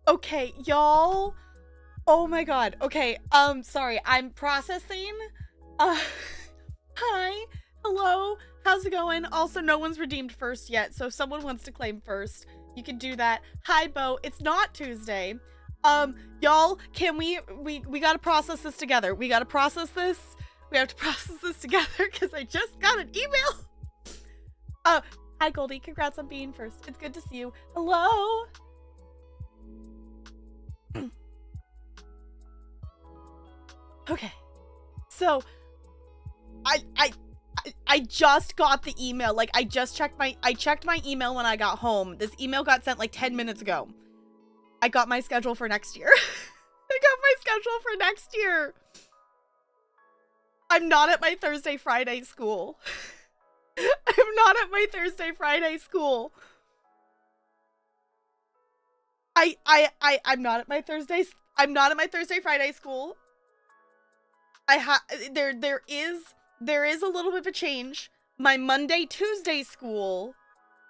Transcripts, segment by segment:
Okay, y'all. Oh my god. Okay, sorry. I'm processing. Uh, hi. Hello. How's it going? Also, no one's redeemed first yet, so if someone wants to claim first, you can do that. Hi, Bo. It's not Tuesday. Y'all, can we gotta process this together. We gotta process this. We have to process this together because I just got an email. Hi, Goldie. Congrats on being first. It's good to see you. Hello. Okay, so I just got the email. Like, I checked my email when I got home. This email got sent like 10 minutes ago. I got my schedule for next year. I got my schedule for next year. I'm not at my Thursday, Friday school. I'm not at my Thursday, Friday school. I'm not at my Thursdays. I'm not at my Thursday, Friday school. There is a little bit of a change. My Monday, Tuesday school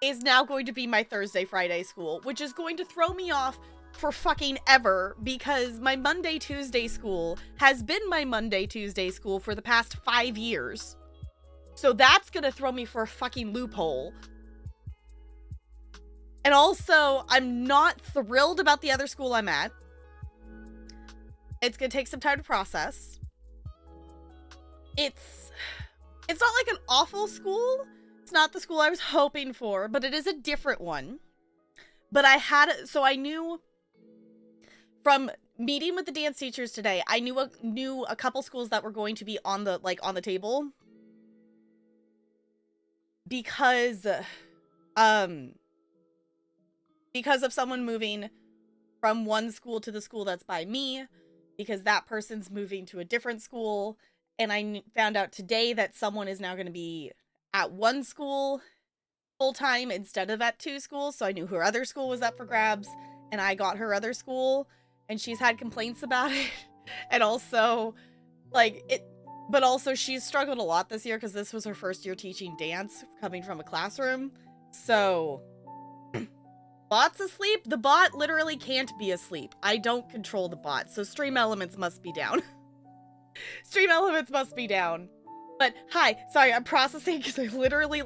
is now going to be my Thursday, Friday school, which is going to throw me off for fucking ever because my Monday, Tuesday school has been my Monday, Tuesday school for the past 5 years. So that's gonna throw me for a fucking loophole. And also, I'm not thrilled about the other school I'm at. It's gonna take some time to process. It's not like an awful school. It's not the school I was hoping for, but it is a different one. But I knew from meeting with the dance teachers today, I knew a couple schools that were going to be on the table because of someone moving from one school to the school that's by me, because that person's moving to a different school. And I found out today that someone is now going to be at one school full-time instead of at 2 schools. So I knew her other school was up for grabs, and I got her other school, and she's had complaints about it. And also, but also she's struggled a lot this year because this was her first year teaching dance coming from a classroom. So, bot's asleep? The bot literally can't be asleep. I don't control the bot, so stream elements must be down. Stream elements must be down. But hi, sorry, I'm processing because I literally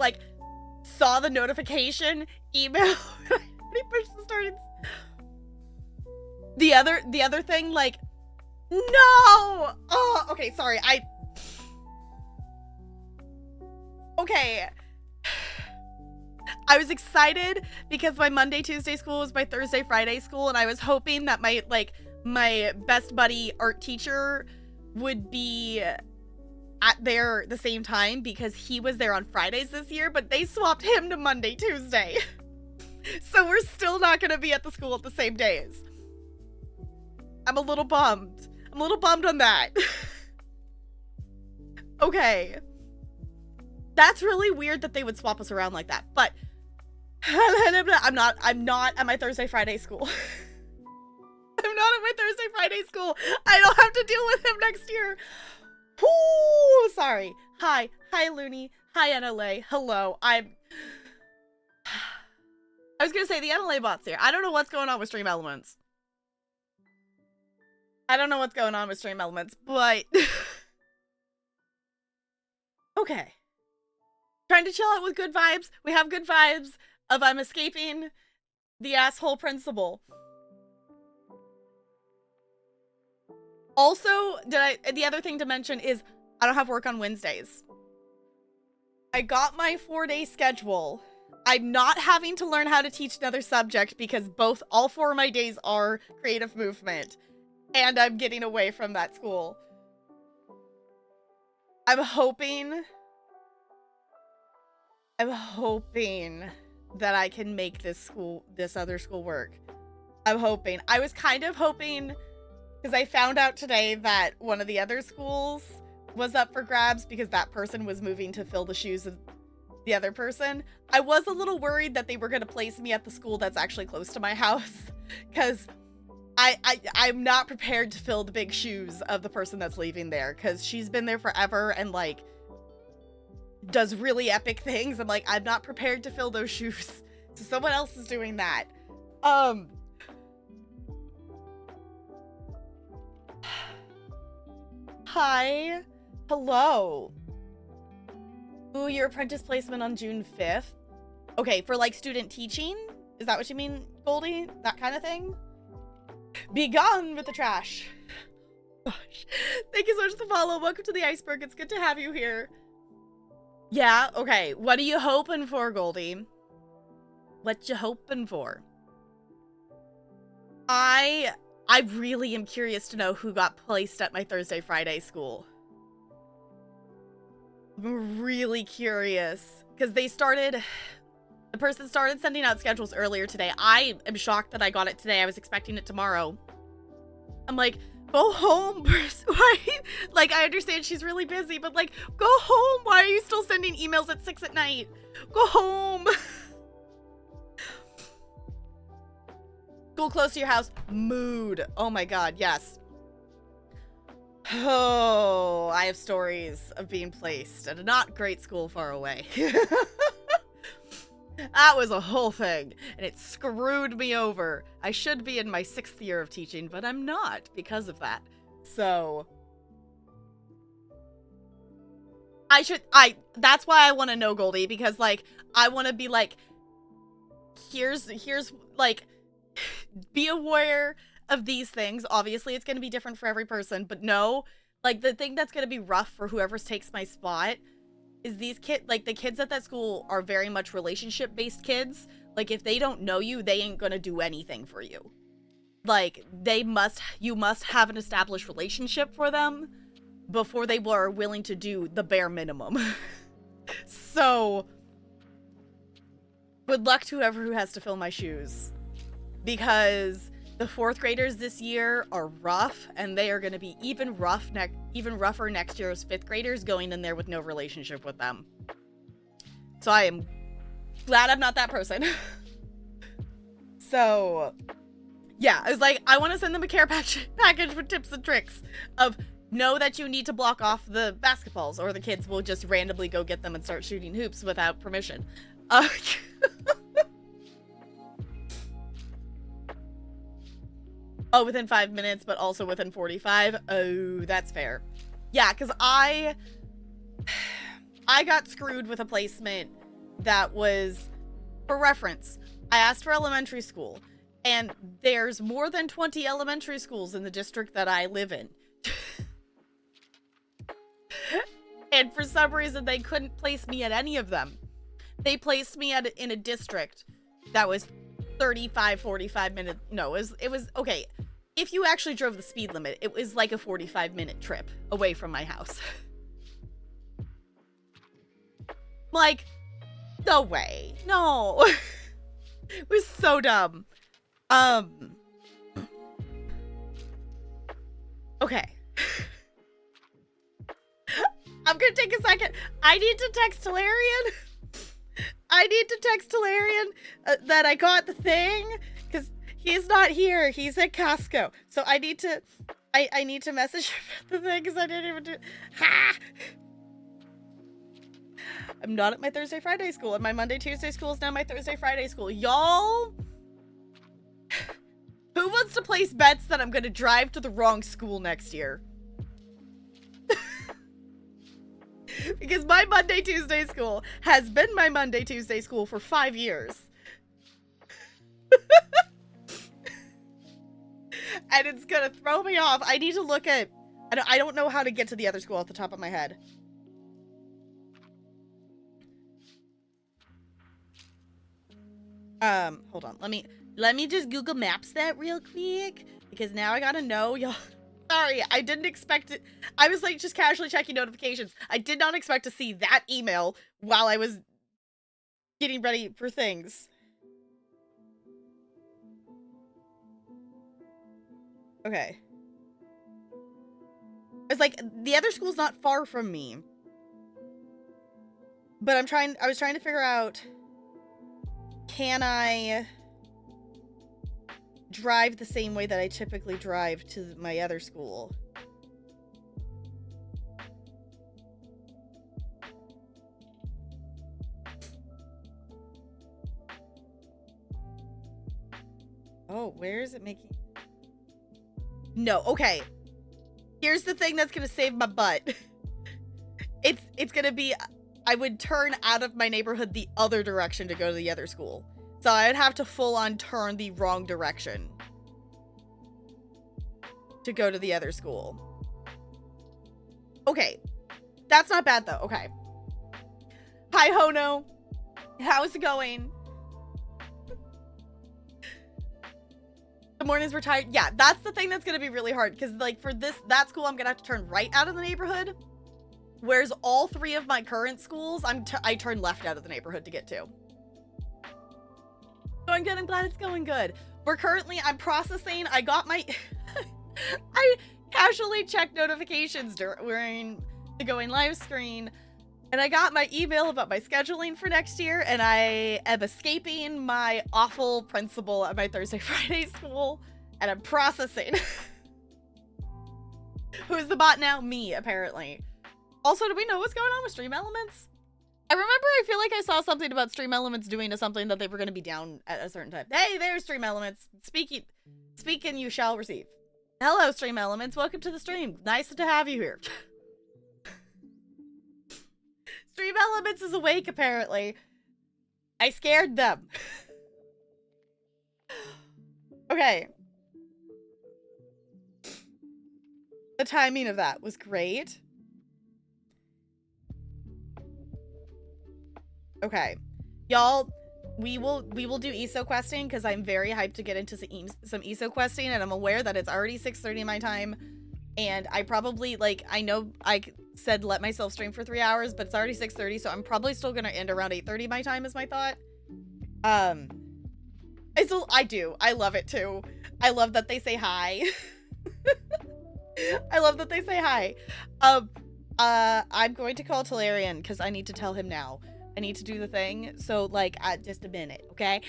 saw the notification email. I pushed the start. The other thing, no! Oh, okay, sorry, okay. I was excited because my Monday, Tuesday school was my Thursday, Friday school, and I was hoping that my best buddy art teacher would be at there the same time because he was there on Fridays this year, but they swapped him to Monday, Tuesday. So we're still not going to be at the school at the same days. I'm a little bummed. I'm a little bummed on that. Okay. That's really weird that they would swap us around like that, but I'm not at my Thursday, Friday school. I'm not at my Thursday, Friday school. I don't have to deal with him next year. Whoo, sorry. Hi, Looney. Hi, NLA. Hello. I was gonna say the NLA bot's here. I don't know what's going on with Stream Elements. But okay. Trying to chill out with good vibes. We have good vibes of I'm escaping the asshole principal. Also, the other thing to mention is I don't have work on Wednesdays. I got my 4-day schedule. I'm not having to learn how to teach another subject because all 4 of my days are creative movement. And I'm getting away from that school. I'm hoping that I can make this other school work. I'm hoping. I was kind of hoping because I found out today that one of the other schools was up for grabs because that person was moving to fill the shoes of the other person. I was a little worried that they were going to place me at the school that's actually close to my house because I'm not prepared to fill the big shoes of the person that's leaving there because she's been there forever and does really epic things. I'm not prepared to fill those shoes. So someone else is doing that. Hi. Hello. Ooh, your apprentice placement on June 5th. Okay, for like student teaching? Is that what you mean, Goldie? That kind of thing? Be gone with the trash. Gosh. Thank you so much for the follow. Welcome to the iceberg. It's good to have you here. Yeah, okay. What are you hoping for, Goldie? What you hoping for? I really am curious to know who got placed at my Thursday, Friday school. I'm really curious. Because the person started sending out schedules earlier today. I am shocked that I got it today. I was expecting it tomorrow. I'm like, go home. Why? Like, I understand she's really busy, but like, go home. Why are you still sending emails at 6 at night? Go home. School close to your house. Mood. Oh my god, yes. Oh, I have stories of being placed at a not great school far away. That was a whole thing, and it screwed me over. I should be in my 6th year of teaching, but I'm not because of that. So that's why I want to know, Goldie, because like I want to be like, here's like, be aware of these things. Obviously it's going to be different for every person, but no, like the thing that's going to be rough for whoever takes my spot is these kids, like the kids at that school are very much relationship based kids. Like if they don't know you, they ain't gonna do anything for you. Like you must have an established relationship for them before they were willing to do the bare minimum. So good luck to whoever who has to fill my shoes, because the 4th graders this year are rough, and they are going to be even rougher next year as 5th graders going in there with no relationship with them. So I am glad I'm not that person. So yeah, I was like, I want to send them a care package with tips and tricks of know that you need to block off the basketballs, or the kids will just randomly go get them and start shooting hoops without permission. Oh, within 5 minutes, but also within 45. Oh, that's fair. Yeah, because I got screwed with a placement that was, for reference, I asked for elementary school, and there's more than 20 elementary schools in the district that I live in. And for some reason, they couldn't place me at any of them. They placed me in a district that was 35, 45 minutes. No, it was okay. If you actually drove the speed limit, it was like a 45-minute trip away from my house. Like, no way. No. It was so dumb. Okay. I'm gonna take a second. I need to text Hilarion. That I got the thing, because he's not here. He's at Costco. So I need to message him the thing, because I didn't even do. Ha! I'm not at my Thursday, Friday school, and my Monday, Tuesday school is now my Thursday, Friday school. Y'all, who wants to place bets that I'm gonna drive to the wrong school next year? Because my Monday, Tuesday school has been my Monday, Tuesday school for 5 years. And it's gonna throw me off. I need to look at... I don't know how to get to the other school off the top of my head. Hold on. Let me just Google Maps that real quick, because now I gotta know, y'all. Sorry, I didn't expect it. I was like just casually checking notifications. I did not expect to see that email while I was getting ready for things. Okay. It's like the other school's not far from me. But I was trying to figure out, can I drive the same way that I typically drive to my other school? Oh, where is it making... No, okay. Here's the thing that's gonna save my butt. It's gonna be, I would turn out of my neighborhood the other direction to go to the other school. So I'd have to full on turn the wrong direction to go to the other school. Okay. That's not bad though. Okay. Hi, Hono. How's it going? The mornings were tired. Yeah, that's the thing that's gonna be really hard, because like for that school, I'm gonna have to turn right out of the neighborhood, whereas all 3 of my current schools, I turn left out of the neighborhood to get to. Going good. I'm glad it's going good. I'm processing. I got my I casually checked notifications during the going live screen, and I got my email about my scheduling for next year, and I am escaping my awful principal at my Thursday, Friday school, and I'm processing. Who's the bot now? Me, apparently. Also, do we know what's going on with Stream Elements? I remember, I feel like I saw something about Stream Elements doing something that they were going to be down at a certain time. Hey, there's Stream Elements. Speaking, you shall receive. Hello, Stream Elements. Welcome to the stream. Nice to have you here. Stream Elements is awake, apparently. I scared them. Okay. The timing of that was great. Okay. Y'all, we will do ESO questing, because I'm very hyped to get into some ESO questing, and I'm aware that it's already 6:30 my time. And I probably, like, I know I said let myself stream for 3 hours, but it's already 6:30, so I'm probably still gonna end around 8:30 my time is my thought. I do. I love it too. I love that they say hi. I love that they say hi. I'm going to call Talarian, because I need to tell him now. I need to do the thing, so, like, just a minute, okay?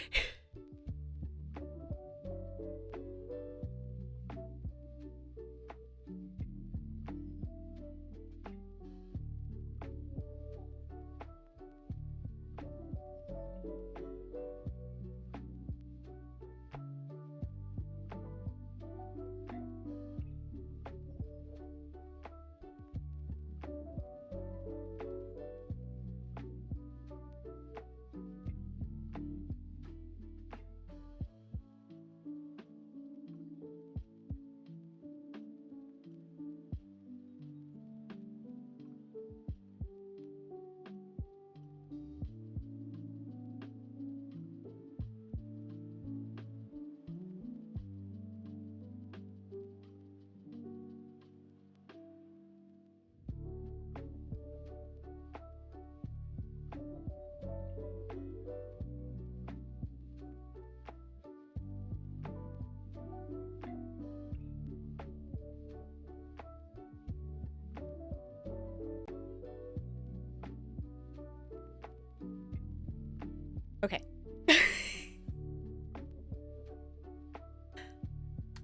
Okay.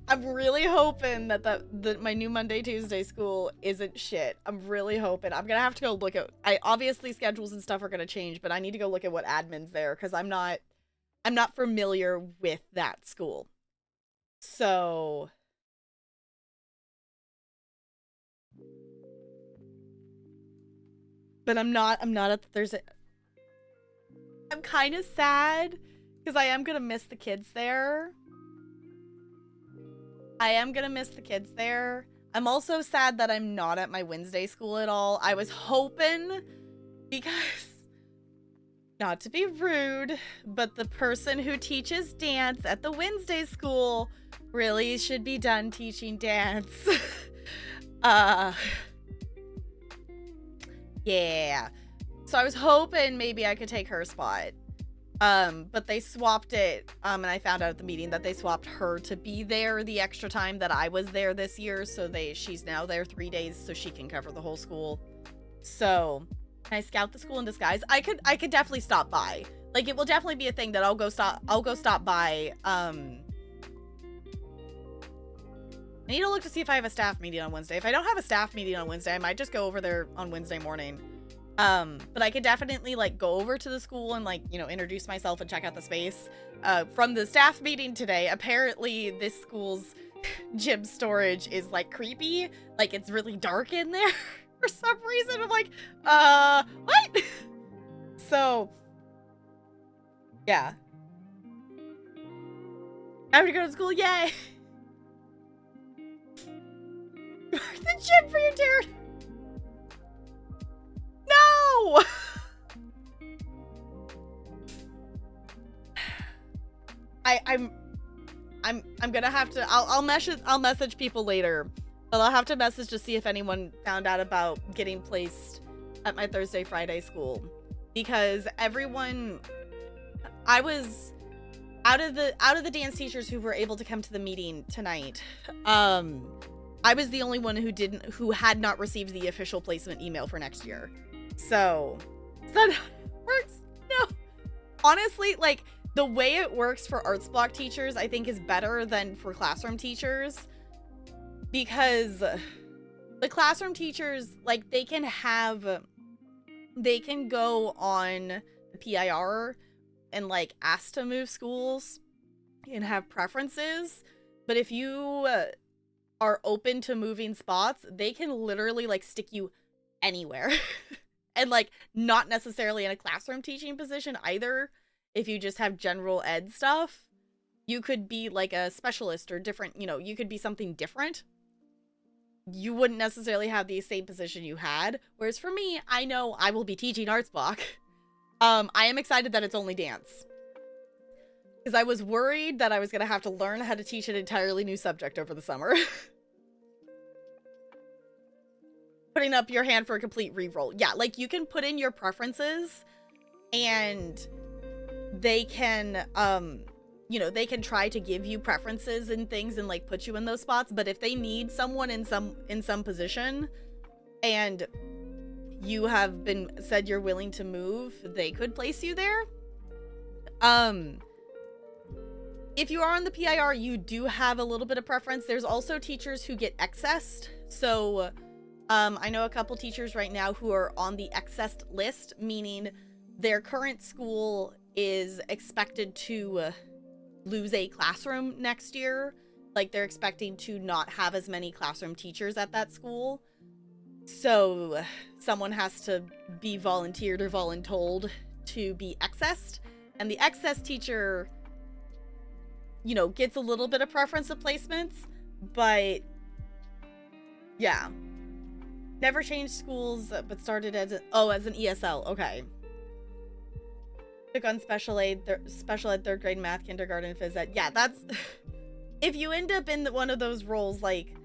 I'm really hoping that my new Monday, Tuesday school isn't shit. I'm really hoping. I'm gonna have to go look at, obviously schedules and stuff are gonna change, but I need to go look at what admin's there, because I'm not familiar with that school. So but I'm not at the Thursday. I'm kind of sad, because I am gonna miss the kids there. I'm also sad that I'm not at my Wednesday school at all. I was hoping, because, not to be rude, but the person who teaches dance at the Wednesday school really should be done teaching dance. Yeah. So I was hoping maybe I could take her spot. But they swapped it, and I found out at the meeting that they swapped her to be there the extra time that I was there this year, so she's now there 3 days so she can cover the whole school. So, can I scout the school in disguise? I could definitely stop by. Like, it will definitely be a thing that I'll go stop by. I need to look to see if I have a staff meeting on Wednesday. If I don't have a staff meeting on Wednesday, I might just go over there on Wednesday morning. But I could definitely, like, go over to the school and, like, you know, introduce myself and check out the space. From the staff meeting today, apparently this school's gym storage is like creepy. Like it's really dark in there for some reason. I'm like, what? So, yeah. I have to go to school, yay! The gym for your turn. No! I'm gonna have to, I'll message people later, but I'll have to message to see if anyone found out about getting placed at my Thursday, Friday school, because everyone, I was out of the dance teachers who were able to come to the meeting tonight. I was the only one who had not received the official placement email for next year. So that works. No, honestly, like, the way it works for arts block teachers, I think, is better than for classroom teachers, because the classroom teachers, like, they can go on the PIR and, like, ask to move schools and have preferences, but if you are open to moving spots, they can literally, like, stick you anywhere. And, like, not necessarily in a classroom teaching position either. If you just have general ed stuff, you could be like a specialist or different, you know, you could be something different. You wouldn't necessarily have the same position you had. Whereas for me, I know I will be teaching arts block. I am excited that it's only dance, because I was worried that I was going to have to learn how to teach an entirely new subject over the summer. Putting up your hand for a complete reroll. Yeah, like, you can put in your preferences and they can, you know, they can try to give you preferences and things and, like, put you in those spots. But if they need someone in some position and you have said you're willing to move, they could place you there. If you are on the PIR, you do have a little bit of preference. There's also teachers who get accessed. So, I know a couple teachers right now who are on the accessed list, meaning their current school is expected to lose a classroom next year. Like, they're expecting to not have as many classroom teachers at that school. So someone has to be volunteered or voluntold to be accessed. And the access teacher, you know, gets a little bit of preference of placements, but yeah. Never changed schools, but started as an ESL. Okay. Took on special ed, third grade math, kindergarten, phys ed. Yeah, that's... If you end up in one of those roles, like,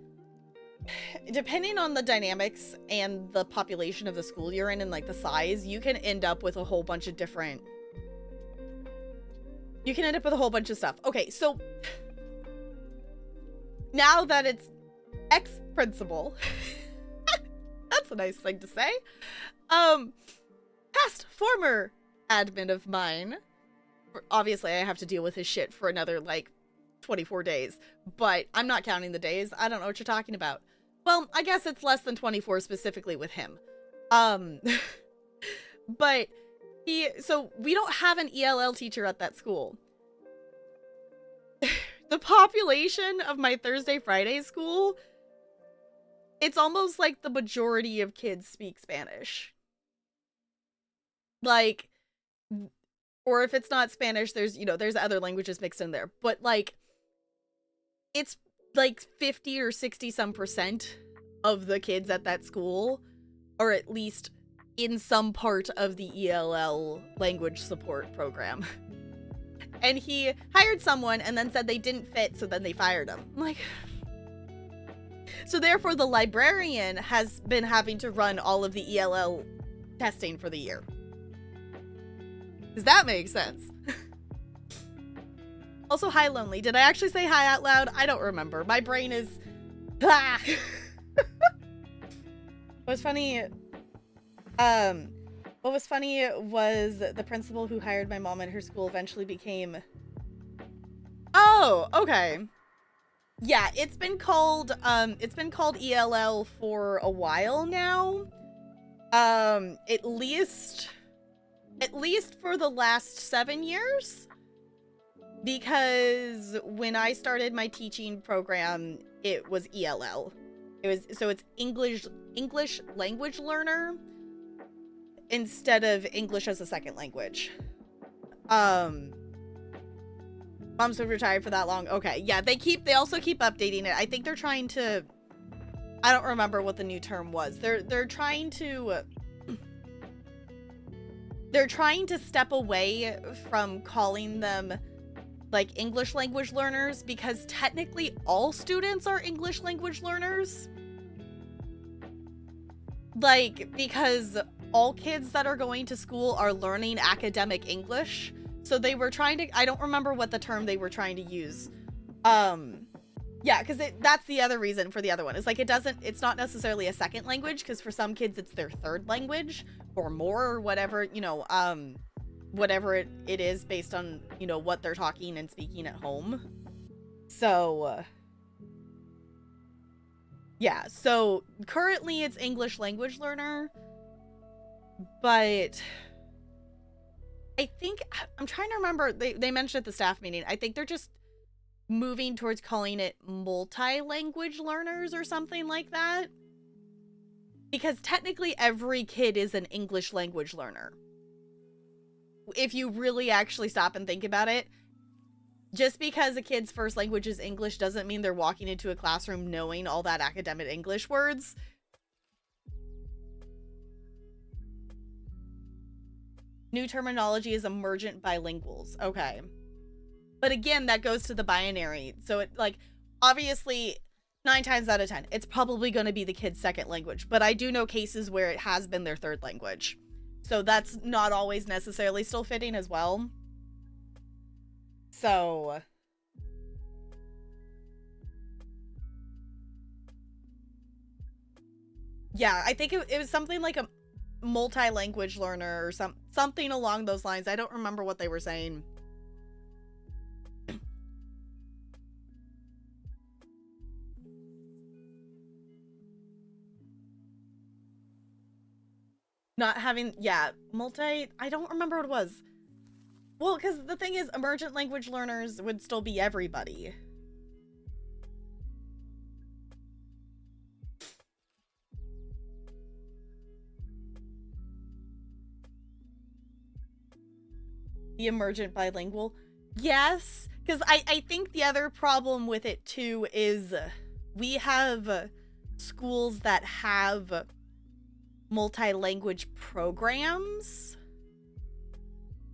depending on the dynamics and the population of the school you're in and, like, the size, you can end up with a whole bunch of different... You can end up with a whole bunch of stuff. Okay, so... Now that it's ex-principal... That's a nice thing to say. Past former admin of mine. Obviously, I have to deal with his shit for another, like, 24 days. But I'm not counting the days. I don't know what you're talking about. Well, I guess it's less than 24 specifically with him. But so we don't have an ELL teacher at that school. The population of my Thursday, Friday school, it's almost like the majority of kids speak Spanish. Like, or if it's not Spanish, there's, you know, there's other languages mixed in there. But, like, it's like 50 or 60 some percent of the kids at that school are at least in some part of the ELL language support program. And he hired someone and then said they didn't fit, so then they fired him. I'm like... So therefore, the librarian has been having to run all of the ELL testing for the year. Does that make sense? Also, hi, Lonely. Did I actually say hi out loud? I don't remember. My brain is... Ah! What's funny... What was funny was the principal who hired my mom at her school eventually became... Oh, okay. Yeah, it's been called ELL for a while now. At least for the last 7 years. Because when I started my teaching program, it was ELL. It's English language learner instead of English as a second language. Mom's been retired for that long. Okay, yeah, they also keep updating it. I think they're trying to, I don't remember what the new term was. They're trying to step away from calling them like English language learners, because technically all students are English language learners. Like, because all kids that are going to school are learning academic English. So they were trying to, I don't remember what the term they were trying to use. Yeah, because that's the other reason for the other one. It's like it's not necessarily a second language, because for some kids it's their third language or more, or whatever, you know, whatever it is based on, you know, what they're talking and speaking at home. So, yeah, so currently it's English language learner, but I think, I'm trying to remember, they mentioned at the staff meeting, I think they're just moving towards calling it multi-language learners or something like that. Because technically every kid is an English language learner. If you really actually stop and think about it, just because a kid's first language is English doesn't mean they're walking into a classroom knowing all that academic English words. New terminology is emergent bilinguals. Okay. But again, that goes to the binary. So it, like, obviously 9 times out of 10, it's probably going to be the kid's second language. But I do know cases where it has been their third language. So that's not always necessarily still fitting as well. So, yeah, I think it was something like a multi-language learner or something along those lines. I don't remember what they were saying. Not having, yeah, I don't remember what it was. Well, because the thing is, emergent language learners would still be everybody. The emergent bilingual. Yes, because I think the other problem with it too is we have schools that have multi-language programs.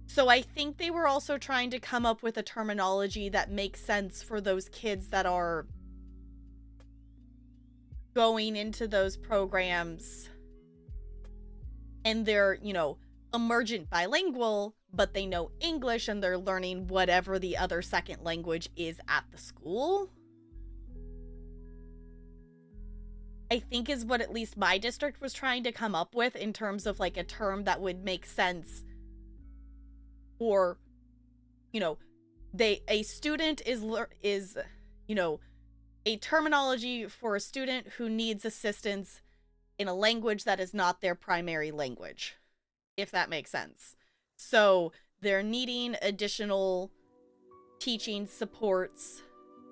So I think they were also trying to come up with a terminology that makes sense for those kids that are going into those programs and they're, you know, emergent bilingual, but they know English and they're learning whatever the other second language is at the school. I think is what at least my district was trying to come up with in terms of like a term that would make sense. Or, you know, a student is, you know, a terminology for a student who needs assistance in a language that is not their primary language, if that makes sense. So they're needing additional teaching supports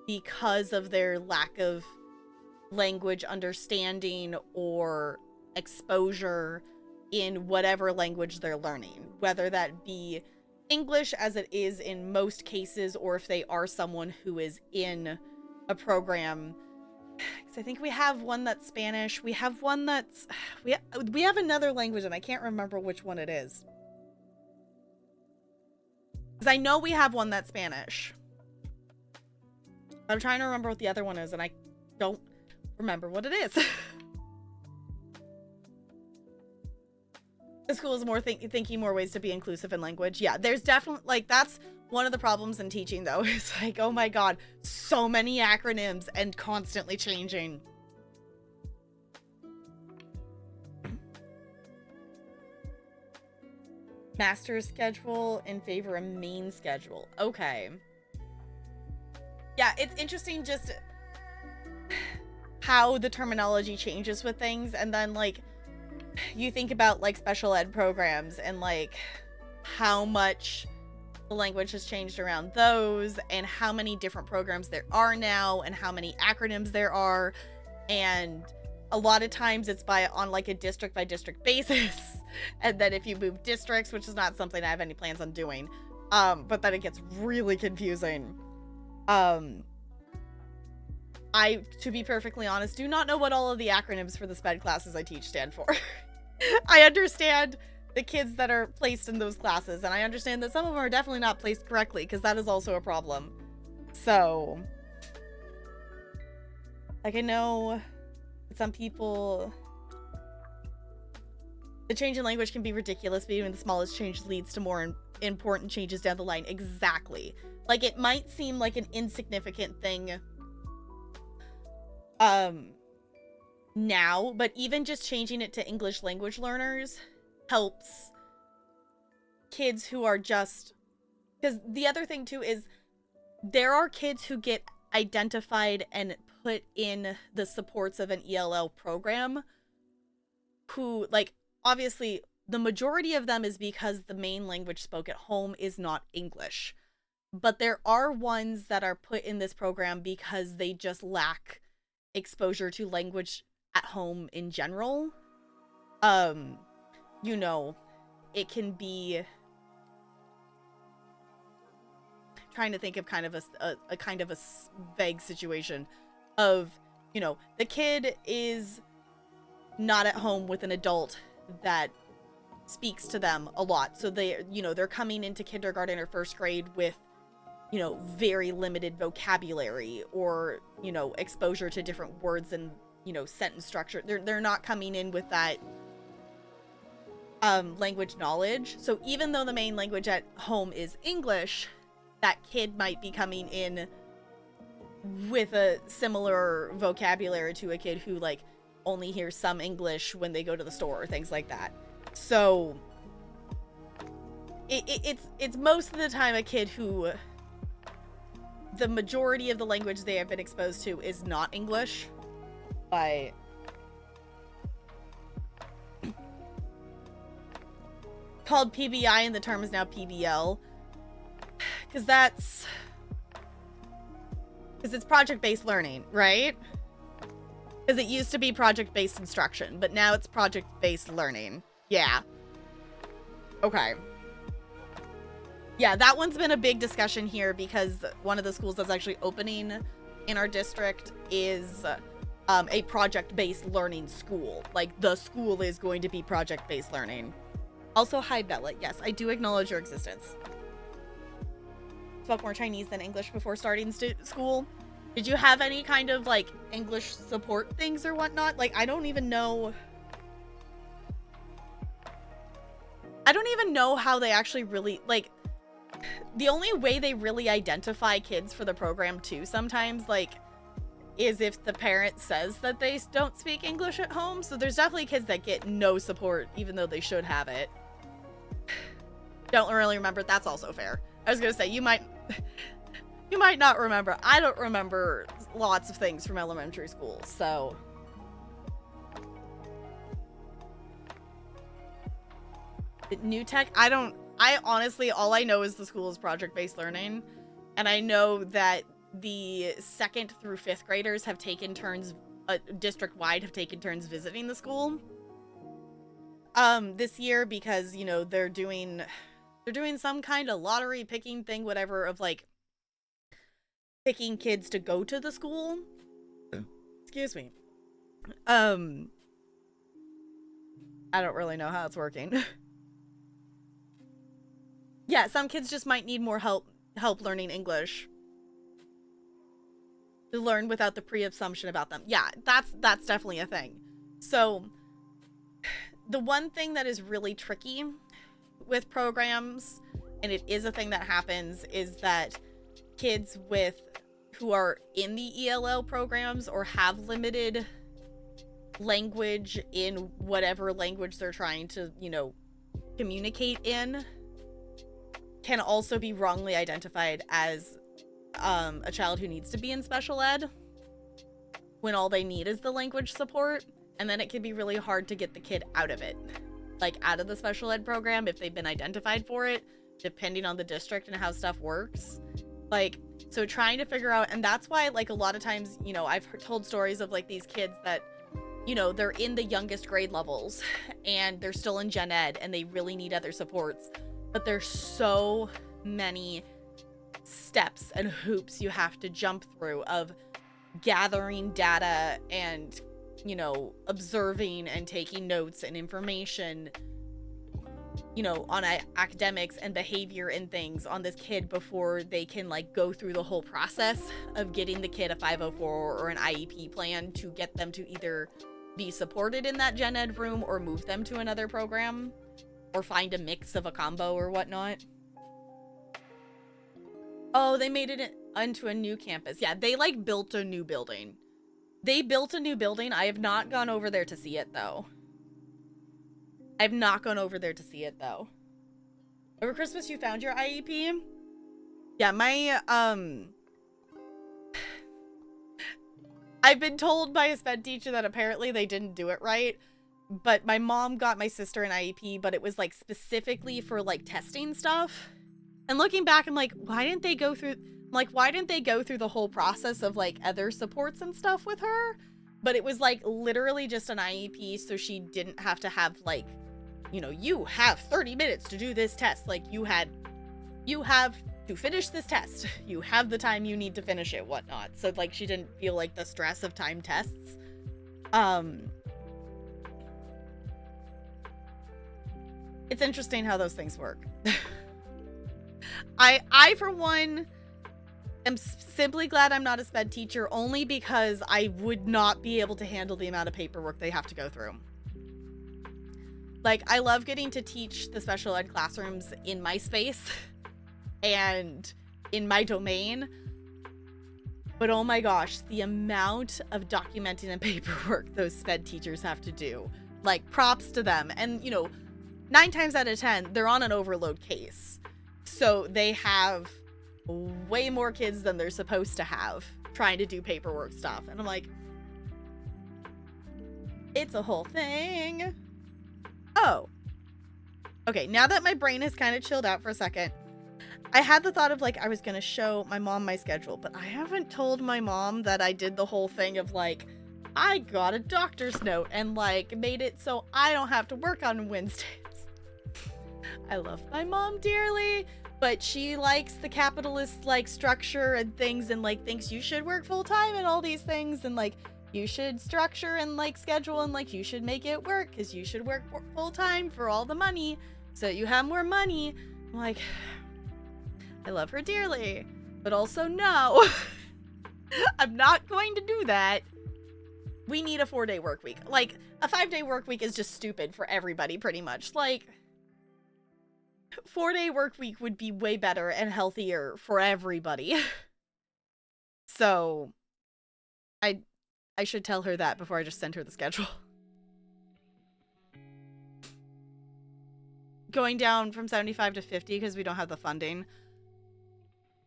because of their lack of language understanding or exposure in whatever language they're learning, whether that be English as it is in most cases, or if they are someone who is in a program. Because I think we have one that's Spanish. We have one that's we have another language and I can't remember which one it is. Because I know we have one that's Spanish. I'm trying to remember what the other one is and I don't remember what it is. The school is more thinking more ways to be inclusive in language. Yeah, there's definitely, like, that's one of the problems in teaching, though. It's like, oh my god, so many acronyms and constantly changing. Master's schedule in favor of main schedule. Okay. Yeah, it's interesting just how the terminology changes with things, and then, like, you think about, like, special ed programs and, like, how much the language has changed around those, and how many different programs there are now, and how many acronyms there are. And a lot of times it's on like a district by district basis. And then if you move districts, which is not something I have any plans on doing, but then it gets really confusing. I, to be perfectly honest, do not know what all of the acronyms for the SPED classes I teach stand for. I understand the kids that are placed in those classes, and I understand that some of them are definitely not placed correctly, because that is also a problem. So, like, I know some people, the change in language can be ridiculous, but even the smallest change leads to more important changes down the line. Exactly. Like, it might seem like an insignificant thing now, but even just changing it to English language learners helps kids who are just, because the other thing too is there are kids who get identified and put in the supports of an ELL program who, like, obviously the majority of them is because the main language spoke at home is not English, but there are ones that are put in this program because they just lack exposure to language at home in general. You know, it can be, trying to think of kind of a kind of a vague situation of, you know, the kid is not at home with an adult that speaks to them a lot, so they, you know, they're coming into kindergarten or first grade with, you know, very limited vocabulary or, you know, exposure to different words and, you know, sentence structure. They're not coming in with that language knowledge. So even though the main language at home is English, that kid might be coming in with a similar vocabulary to a kid who, like, only hears some English when they go to the store or things like that. So it's most of the time a kid who the majority of the language they have been exposed to is not English. But called PBI and the term is now PBL. Because it's project-based learning, right? Because it used to be project-based instruction, but now it's project-based learning. Yeah. Okay. Yeah, that one's been a big discussion here because one of the schools that's actually opening in our district is a project-based learning school. Like, the school is going to be project-based learning. Also, hi, Bella. Yes, I do acknowledge your existence. Spoke more Chinese than English before starting school. Did you have any kind of, like, English support things or whatnot? Like, I don't even know how they actually really, like, the only way they really identify kids for the program too sometimes, like, is if the parent says that they don't speak English at home. So there's definitely kids that get no support even though they should have it. Don't really remember. That's also fair. I was gonna say, you might not remember. I don't remember lots of things from elementary school, so. New tech, I honestly, all I know is the school is project-based learning, and I know that the 2nd through 5th graders have taken turns, district-wide have taken turns visiting the school this year because, you know, they're doing some kind of lottery picking thing, whatever, of, like, picking kids to go to the school. Excuse me. I don't really know how it's working. Yeah, some kids just might need more help learning English. To learn without the pre-assumption about them. Yeah, that's definitely a thing. So, the one thing that is really tricky with programs, and it is a thing that happens, is that kids who are in the ELL programs or have limited language in whatever language they're trying to, you know, communicate in, can also be wrongly identified as a child who needs to be in special ed when all they need is the language support, and then it can be really hard to get the kid out of it, like out of the special ed program if they've been identified for it, depending on the district and how stuff works. Like, so trying to figure out, and that's why, like, a lot of times, you know, I've told stories of, like, these kids that, you know, they're in the youngest grade levels and they're still in gen ed and they really need other supports, but there's so many steps and hoops you have to jump through of gathering data and, you know, observing and taking notes and information, you know, on academics and behavior and things on this kid before they can, like, go through the whole process of getting the kid a 504 or an IEP plan to get them to either be supported in that gen ed room or move them to another program or find a mix of a combo or whatnot. Oh, they made it onto a new campus. Yeah, they, like, built a new building. They built a new building. I have not gone over there to see it, though. I've not gone over there to see it, though. Over Christmas, you found your IEP? Yeah, my, I've been told by a sped teacher that apparently they didn't do it right, but my mom got my sister an IEP, but it was, like, specifically for, like, testing stuff. And looking back, I'm like, why didn't they go through the whole process of, like, other supports and stuff with her? But it was, like, literally just an IEP, so she didn't have to have, like, you know, you have 30 minutes to do this test. Like, you have to finish this test. You have the time you need to finish it, whatnot. So, like, she didn't feel, like, the stress of timed tests. It's interesting how those things work. I, for one, am simply glad I'm not a sped teacher, only because I would not be able to handle the amount of paperwork they have to go through. Like, I love getting to teach the special ed classrooms in my space and in my domain, but oh my gosh, the amount of documenting and paperwork those sped teachers have to do. Like, props to them. And, you know, 9 times out of 10, they're on an overload case. So they have way more kids than they're supposed to have trying to do paperwork stuff. And I'm like, it's a whole thing. Oh. Okay, now that my brain has kind of chilled out for a second, I had the thought of, like, I was going to show my mom my schedule, but I haven't told my mom that I did the whole thing of, like, I got a doctor's note and, like, made it so I don't have to work on Wednesdays. I love my mom dearly, but she likes the capitalist, like, structure and things, and, like, thinks you should work full-time and all these things, and, like, you should structure and, like, schedule, and, like, you should make it work because you should work full-time for all the money so you have more money. I'm like, I love her dearly, but also no. I'm not going to do that. We need a 4-day work week. Like, a 5-day work week is just stupid for everybody, pretty much. Like, 4-day work week would be way better and healthier for everybody. So, I should tell her that before I just send her the schedule. Going down from 75 to 50 because we don't have the funding.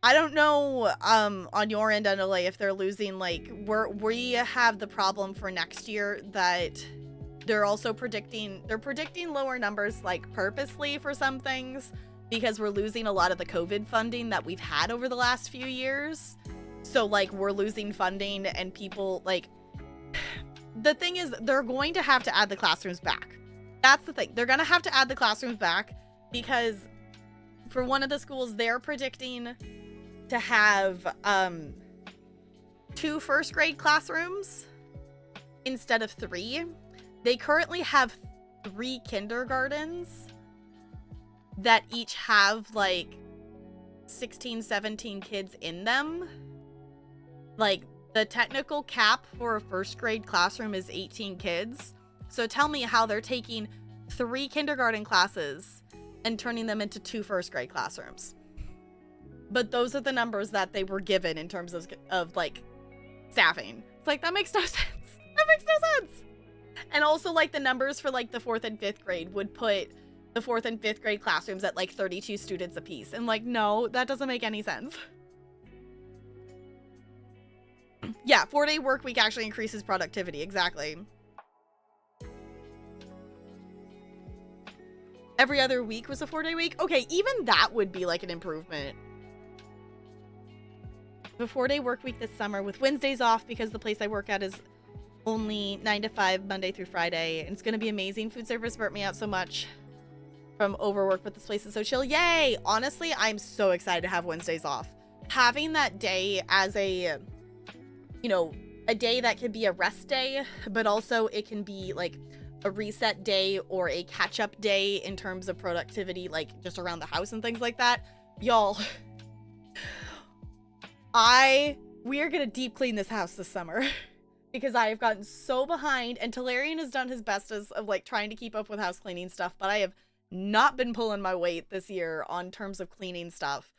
I don't know on your end, NLA, if they're losing, like, we have the problem for next year that they're also predicting lower numbers, like, purposely for some things because we're losing a lot of the COVID funding that we've had over the last few years. So, like, we're losing funding and people, like, the thing is, they're going to have to add the classrooms back. That's the thing. They're going to have to add the classrooms back because for one of the schools, they're predicting to have 2 first grade classrooms instead of 3. They currently have 3 kindergartens that each have, like, 16, 17 kids in them. Like, the technical cap for a first grade classroom is 18 kids. So tell me how they're taking 3 kindergarten classes and turning them into 2 first grade classrooms. But those are the numbers that they were given in terms of like, staffing. It's like, that makes no sense. That makes no sense. And also, like, the numbers for, like, the 4th and 5th grade would put the 4th and 5th grade classrooms at, like, 32 students apiece. And, like, no, that doesn't make any sense. Yeah, 4-day work week actually increases productivity. Exactly. every other week was a 4-day week. Okay, even that would be like an improvement. The 4-day work week this summer with Wednesdays off because the place I work at is only 9 to 5 Monday through Friday. And it's going to be amazing. Food service burnt me out so much from overwork, but this place is so chill. Yay! Honestly, I'm so excited to have Wednesdays off. Having that day as a, you know, a day that can be a rest day, but also it can be like a reset day or a catch-up day in terms of productivity, like just around the house and things like that. Y'all, we are gonna deep clean this house this summer because I have gotten so behind, and Talarian has done his best of like trying to keep up with house cleaning stuff, but I have not been pulling my weight this year on terms of cleaning stuff.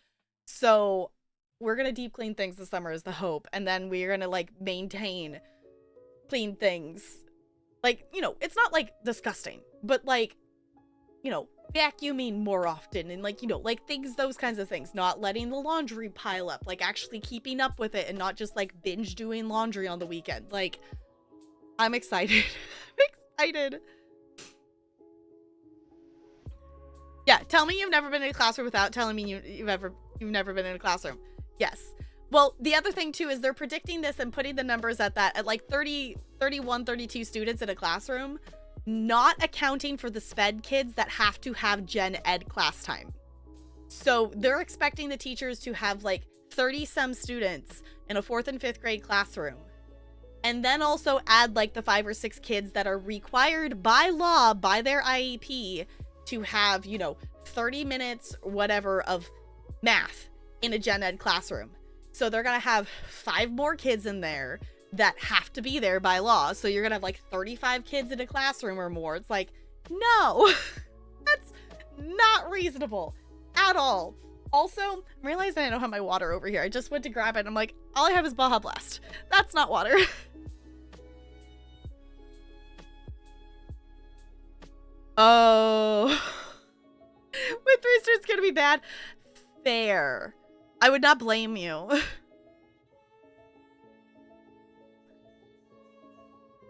So we're gonna deep clean things this summer is the hope, and then we're gonna like maintain clean things. Like, you know, it's not like disgusting, but like, you know, vacuuming more often and like, you know, like things, those kinds of things. Not letting the laundry pile up, like actually keeping up with it and not just like binge doing laundry on the weekend. Like, I'm excited. I'm excited. Yeah, tell me you've never been in a classroom without telling me you've never been in a classroom. Yes. Well, the other thing too is they're predicting this and putting the numbers at like 30, 31, 32 students in a classroom, not accounting for the SPED kids that have to have gen ed class time. So they're expecting the teachers to have like 30 some students in a 4th and 5th grade classroom. And then also add like the 5 or 6 kids that are required by law, by their IEP, to have, you know, 30 minutes or whatever of math in a gen ed classroom. So they're gonna have 5 more kids in there that have to be there by law. So you're gonna have like 35 kids in a classroom or more. It's like, no, that's not reasonable at all. Also, I'm realizing I don't have my water over here. I just went to grab it and I'm like, all I have is Baja Blast. That's not water. Oh, with 3 students, it's gonna be bad. Fair. I would not blame you.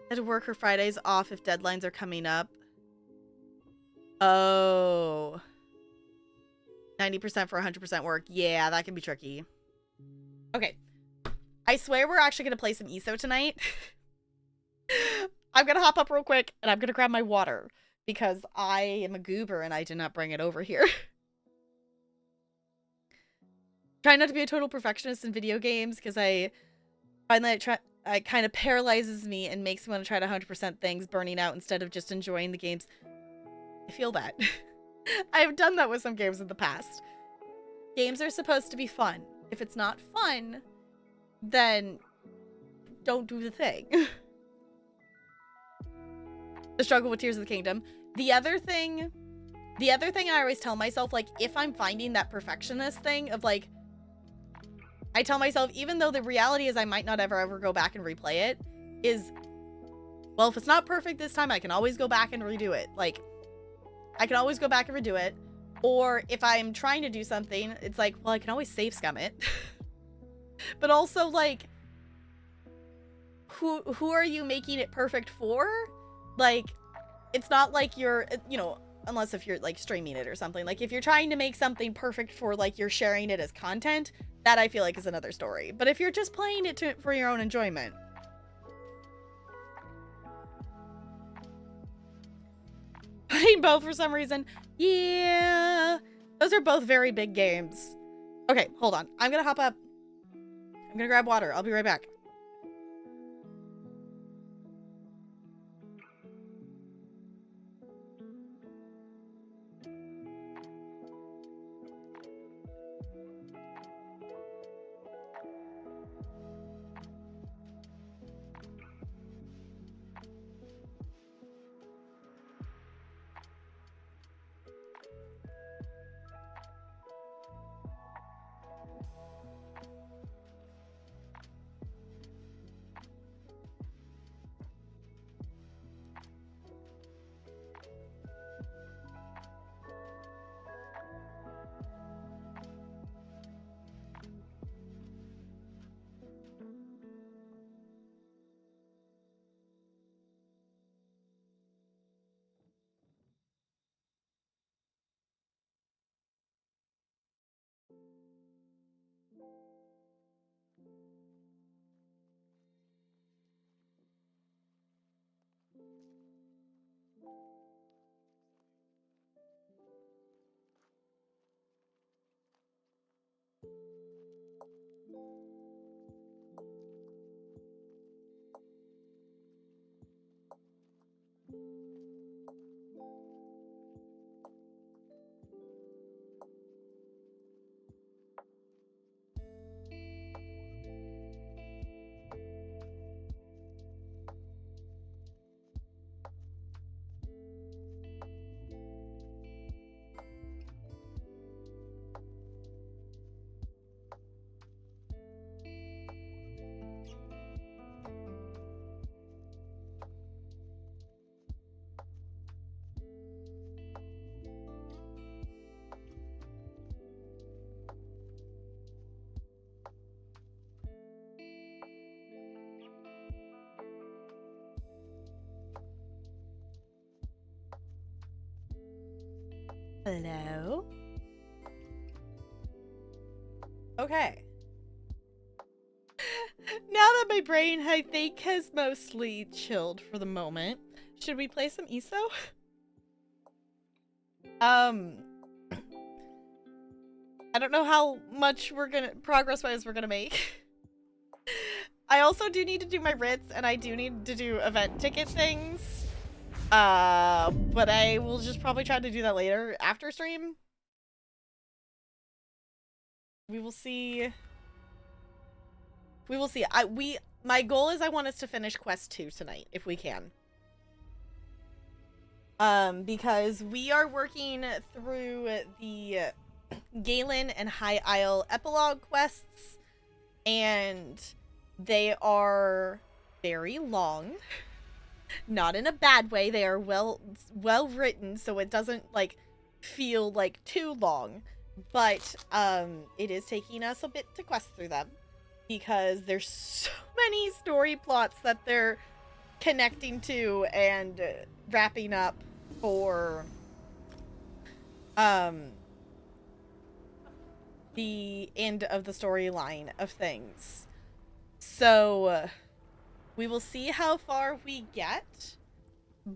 Had to work her Fridays off if deadlines are coming up. Oh. 90% for 100% work. Yeah, that can be tricky. Okay. I swear we're actually gonna play some ESO tonight. I'm gonna hop up real quick and I'm gonna grab my water because I am a goober and I did not bring it over here. Try not to be a total perfectionist in video games because I find that it kind of paralyzes me and makes me want to try to 100% things, burning out instead of just enjoying the games. I feel that. I have done that with some games in the past. Games are supposed to be fun. If it's not fun, then don't do the thing. The struggle with Tears of the Kingdom. The other thing I always tell myself, like, if I'm finding that perfectionist thing of like, I tell myself, even though the reality is I might not ever go back and replay it, is, well, if it's not perfect this time, I can always go back and redo it. Like, I can always go back and redo it. Or if I'm trying to do something, it's like, well, I can always save scum it. But also, like, who are you making it perfect for? Like, it's not like you're, you know, unless if you're, like, streaming it or something. Like, if you're trying to make something perfect for, like, you're sharing it as content, that I feel like is another story. But if you're just playing it for your own enjoyment. Playing both for some reason. Yeah. Those are both very big games. Okay, hold on. I'm gonna hop up. I'm gonna grab water. I'll be right back. Hello? Okay. Now that my brain, I think, has mostly chilled for the moment, should we play some ESO? I don't know how much progress-wise we're gonna make. I also do need to do my writs, and I do need to do event ticket things. But I will just probably try to do that later after stream. We will see. We will see. My goal is I want us to finish quest 2 tonight if we can. Because we are working through the Galen and High Isle Epilogue quests, and they are very long. Not in a bad way. They are well written, so it doesn't like feel like too long. But it is taking us a bit to quest through them because there's so many story plots that they're connecting to and wrapping up for the end of the storyline of things. So we will see how far we get,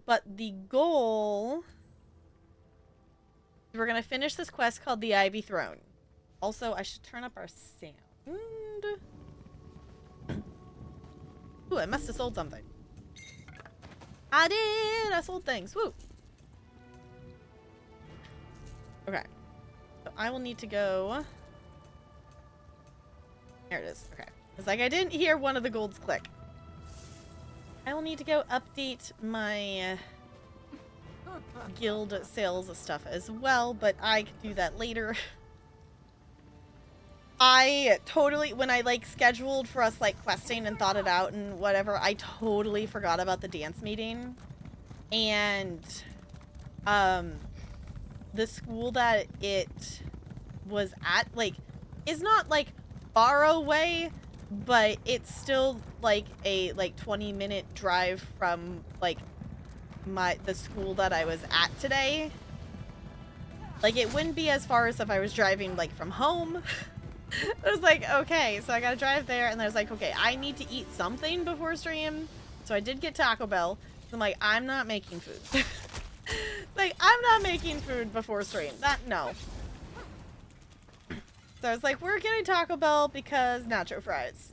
but the goal, we're gonna finish this quest called the Ivy Throne. Also, I should turn up our sound. Ooh, I must have sold something. I did! I sold things. Woo! Okay. So I will need to go... There it is. Okay. It's like I didn't hear one of the golds click. I will need to go update my guild sales stuff as well, but I can do that later. I totally, when I like scheduled for us like questing and thought it out and whatever, I totally forgot about the dance meeting. And the school that it was at like is not like far away, but it's still like a 20-minute drive from like the school that I was at today. Like it wouldn't be as far as if I was driving like from home. I was like, okay, so I gotta drive there, and I was like, okay, I need to eat something before stream. So I did get Taco Bell. So I'm like, I'm not making food. Like, I'm not making food before stream. No. So I was like, we're getting Taco Bell because nacho fries.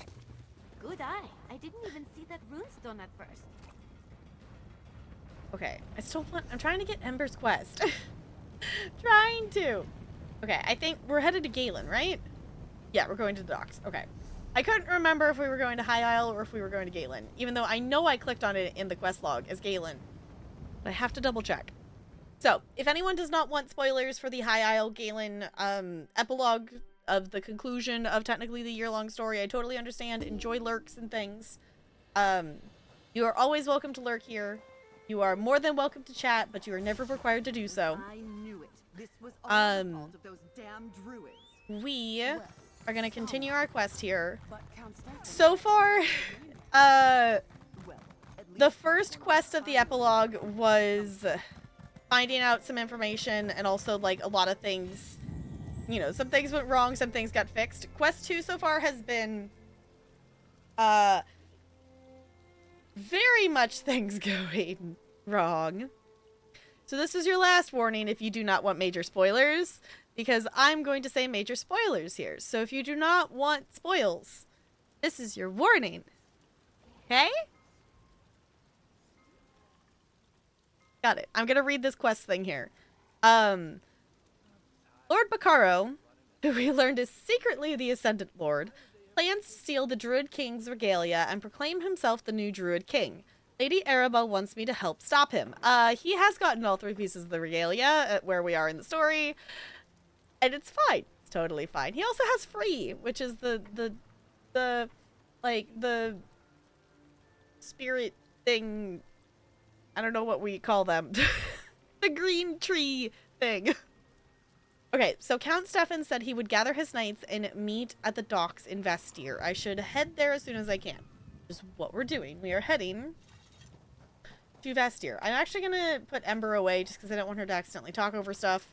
Good eye. I didn't even see that runestone at first. Okay, I'm trying to get Ember's quest. Trying to. Okay, I think we're headed to Galen, right? Yeah, we're going to the docks. Okay. I couldn't remember if we were going to High Isle or if we were going to Galen, even though I know I clicked on it in the quest log as Galen. But I have to double check. So, if anyone does not want spoilers for the High Isle Galen epilogue of the conclusion of technically the year-long story, I totally understand. Enjoy lurks and things. You are always welcome to lurk here. You are more than welcome to chat, but you are never required to do so. I knew it. This was all the fault of those damn druids. We are going to continue our quest here. But Count Stefan, So far, well, the first quest of the epilogue was finding out some information and also like a lot of things, you know, some things went wrong, some things got fixed. Quest 2 so far has been very much things going wrong. So this is your last warning if you do not want major spoilers, because I'm going to say major spoilers here. So if you do not want spoils, this is your warning. Okay? Got it. I'm going to read this quest thing here. Lord Bacaro, who we learned is secretly the Ascendant Lord, plans to steal the Druid King's regalia and proclaim himself the new Druid King. Lady Arabelle wants me to help stop him. He has gotten all 3 pieces of the regalia at where we are in the story, and it's fine. It's totally fine. He also has free, which is the spirit thing. I don't know what we call them. The green tree thing. Okay, so Count Stefan said he would gather his knights and meet at the docks in Vestir. I should head there as soon as I can. Which is what we're doing. We are heading to Vestir. I'm actually going to put Ember away just because I don't want her to accidentally talk over stuff.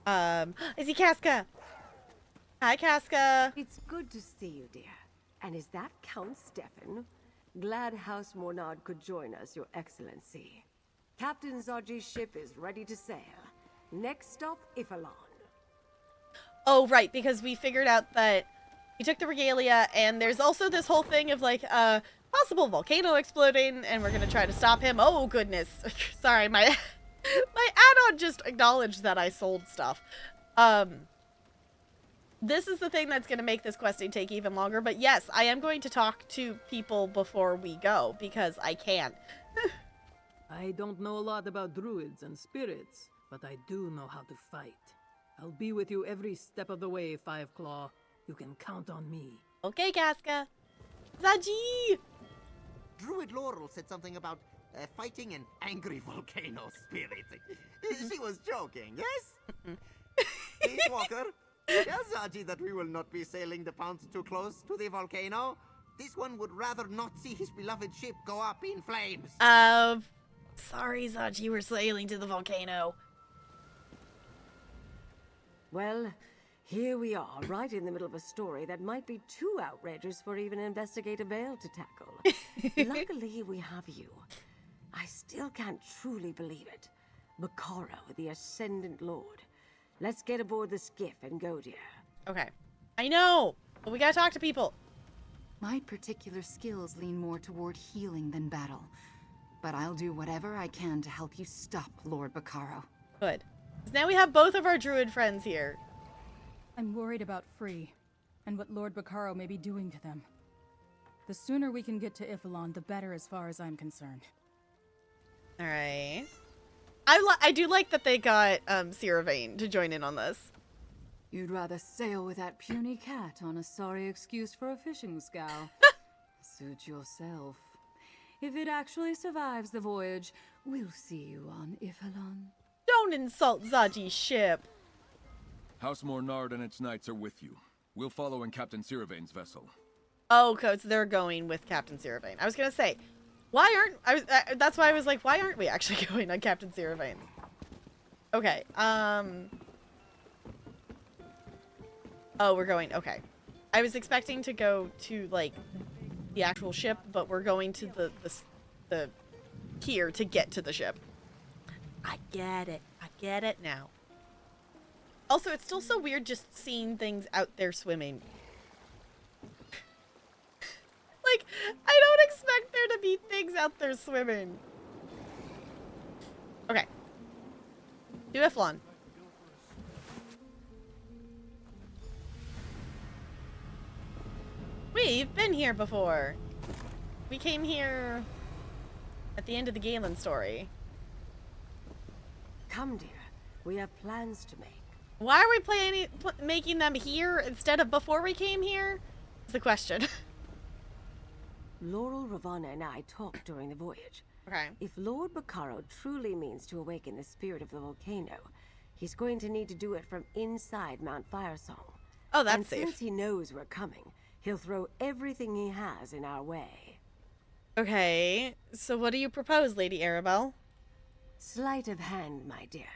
I see Casca. Hi, Casca. It's good to see you, dear. And is that Count Stefan? Glad House Mornard could join us, Your Excellency. Captain Zaji's ship is ready to sail. Next stop, Epilogue. Oh, right, because we figured out that we took the regalia, and there's also this whole thing of, like, possible volcano exploding, and we're gonna try to stop him. Oh, goodness. Sorry, my add-on just acknowledged that I sold stuff. This is the thing that's gonna make this questing take even longer, but yes, I am going to talk to people before we go, because I can. I don't know a lot about druids and spirits, but I do know how to fight. I'll be with you every step of the way, Five Claw. You can count on me. Okay, Casca. Zaji! Druid Laurel said something about fighting an angry volcano spirit. She was joking, yes? Please, Walker, tell Zaji that we will not be sailing the Pounce too close to the volcano. This one would rather not see his beloved ship go up in flames. Sorry, Zaji, we're sailing to the volcano. Well, here we are, right in the middle of a story that might be too outrageous for even Investigator Vale to tackle. Luckily, we have you. I still can't truly believe it. Bakara, the Ascendant Lord. Let's get aboard the skiff and go, dear. Okay. I know, but we gotta talk to people. My particular skills lean more toward healing than battle, but I'll do whatever I can to help you stop Lord Bakaro. Good. 'Cause now we have both of our druid friends here. I'm worried about Free, and what Lord Bakaro may be doing to them. The sooner we can get to Ifilon, the better as far as I'm concerned. Alright. I do like that they got Siravane to join in on this. You'd rather sail with that puny cat on a sorry excuse for a fishing scow. Suit yourself. If it actually survives the voyage, we'll see you on Ifilon. Don't insult Zaji's ship. House Mornard and its knights are with you. We'll follow in Captain Siravane's vessel. Oh, so they're going with Captain Siravane. I was gonna say, why aren't that's why I was like, why aren't we actually going on Captain Siravane? Okay. Oh, we're going. Okay. I was expecting to go to like the actual ship, but we're going to the here to get to the ship. I get it. I get it now. Also, it's still so weird just seeing things out there swimming. Like, I don't expect there to be things out there swimming. Okay. Do Iflon. We've been here before. We came here at the end of the Galen story. Come, dear. We have plans to make. Why are we making them here instead of before we came here? Is the question. Laurel, Ravana, and I talked during the voyage. Okay. If Lord Bakaro truly means to awaken the spirit of the volcano, he's going to need to do it from inside Mount Firesong. Oh, that's and safe. Since he knows we're coming, he'll throw everything he has in our way. Okay, so what do you propose, Lady Arabelle? Sleight of hand, my dear.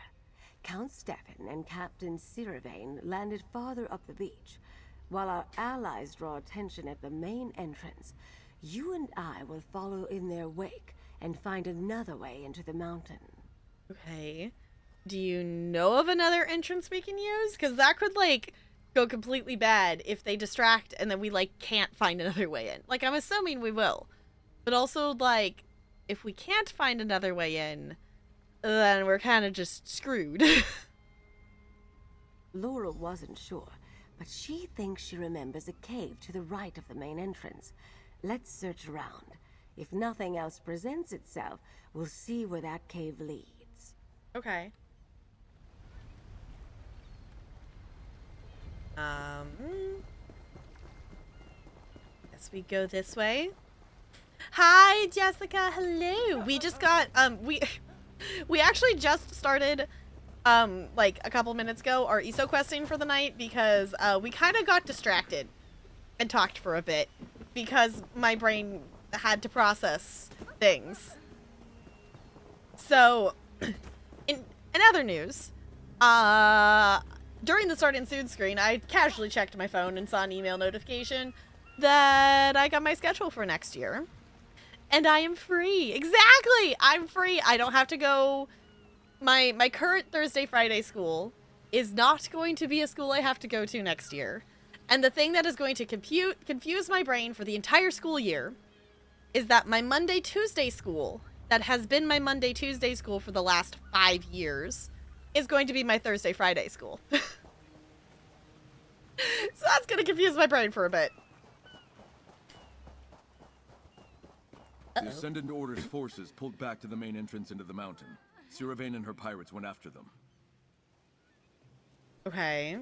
Count Stefan and Captain Siravane landed farther up the beach. While our allies draw attention at the main entrance, you and I will follow in their wake and find another way into the mountain. Okay. Do you know of another entrance we can use? Because that could, like, go completely bad if they distract and then we, like, can't find another way in. Like, I'm assuming we will. But also, like, if we can't find another way in, then we're kind of just screwed. Laurel wasn't sure, but she thinks she remembers a cave to the right of the main entrance. Let's search around. If nothing else presents itself, we'll see where that cave leads. Okay. Guess we go this way. Hi, Jessica. Hello. We just got, we actually just started, like a couple minutes ago, our ESO questing for the night because, we kind of got distracted and talked for a bit because my brain had to process things. So, in other news, During the starting soon screen, I casually checked my phone and saw an email notification that I got my schedule for next year. And I am free. Exactly! I'm free. I don't have to go... My current Thursday, Friday school is not going to be a school I have to go to next year. And the thing that is going to confuse my brain for the entire school year is that my Monday, Tuesday school, that has been my Monday, Tuesday school for the last 5 years, is going to be my Thursday, Friday school. So that's going to confuse my brain for a bit. The Ascendant Order's forces pulled back to the main entrance into the mountain. Siravane and her pirates went after them. Okay.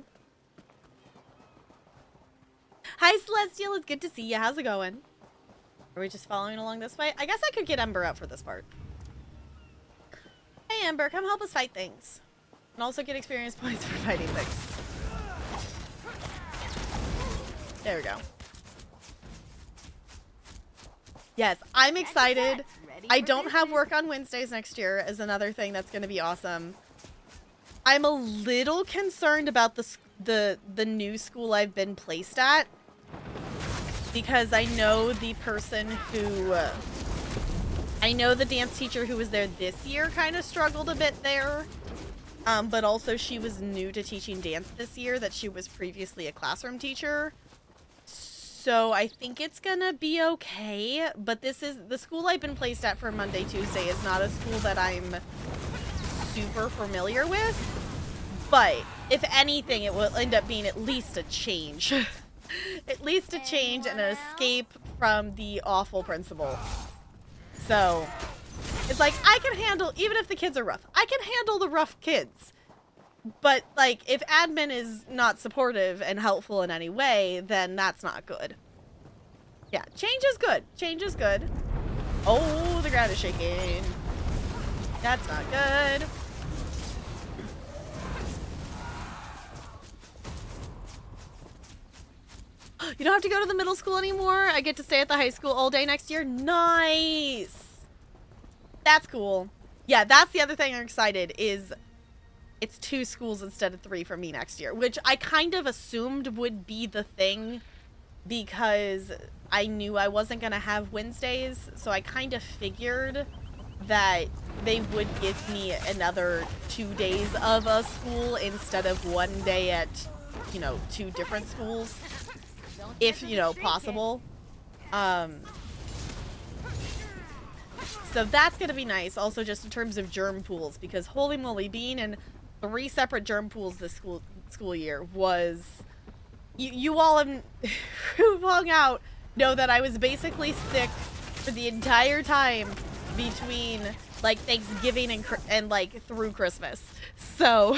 Hi, Celestial. It's good to see you. How's it going? Are we just following along this way? I guess I could get Ember out for this part. Hey, Ember. Come help us fight things. And also get experience points for fighting things. There we go. Yes, I'm excited. I don't have work on Wednesdays next year is another thing that's going to be awesome. I'm a little concerned about the new school I've been placed at. Because I know the person who... I know the dance teacher who was there this year kind of struggled a bit there. But also she was new to teaching dance this year, that she was previously a classroom teacher. So I think it's gonna be okay, but this is the school I've been placed at for Monday, Tuesday is not a school that I'm super familiar with, but if anything, it will end up being at least a change. At least a change and an escape from the awful principal. So it's like, I can handle, even if the kids are rough, I can handle the rough kids. But, like, if admin is not supportive and helpful in any way, then that's not good. Yeah, change is good. Change is good. Oh, the ground is shaking. That's not good. You don't have to go to the middle school anymore? I get to stay at the high school all day next year? Nice! That's cool. Yeah, that's the other thing I'm excited is... It's 2 schools instead of 3 for me next year, which I kind of assumed would be the thing because I knew I wasn't going to have Wednesdays, so I kind of figured that they would give me another 2 days of a school instead of 1 day at, you know, 2 different schools, if, you know, possible. So that's going to be nice, also just in terms of germ pools, because holy moly, being in 3 separate germ pools this school year was... You all who've hung out know that I was basically sick for the entire time between, like, Thanksgiving and like, through Christmas. So...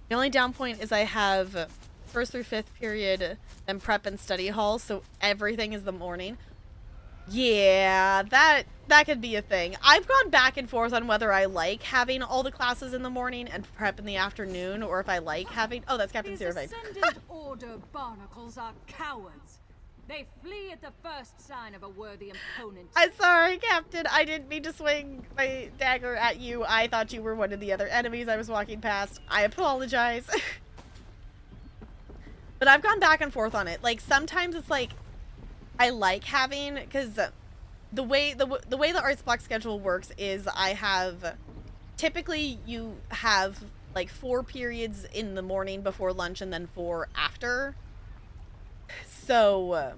The only down point is I have 1st through 5th period and prep and study hall, so everything is the morning. Yeah, that could be a thing. I've gone back and forth on whether I like having all the classes in the morning and prep in the afternoon, or if I like having... Oh, that's Captain Siravane. These Ascendant Order barnacles are cowards. They flee at the first sign of a worthy opponent. I'm sorry, Captain. I didn't mean to swing my dagger at you. I thought you were one of the other enemies I was walking past. I apologize. But I've gone back and forth on it. Like, sometimes it's like... I like having, because the way the arts block schedule works is I have, typically you have like 4 periods in the morning before lunch and then 4 after. So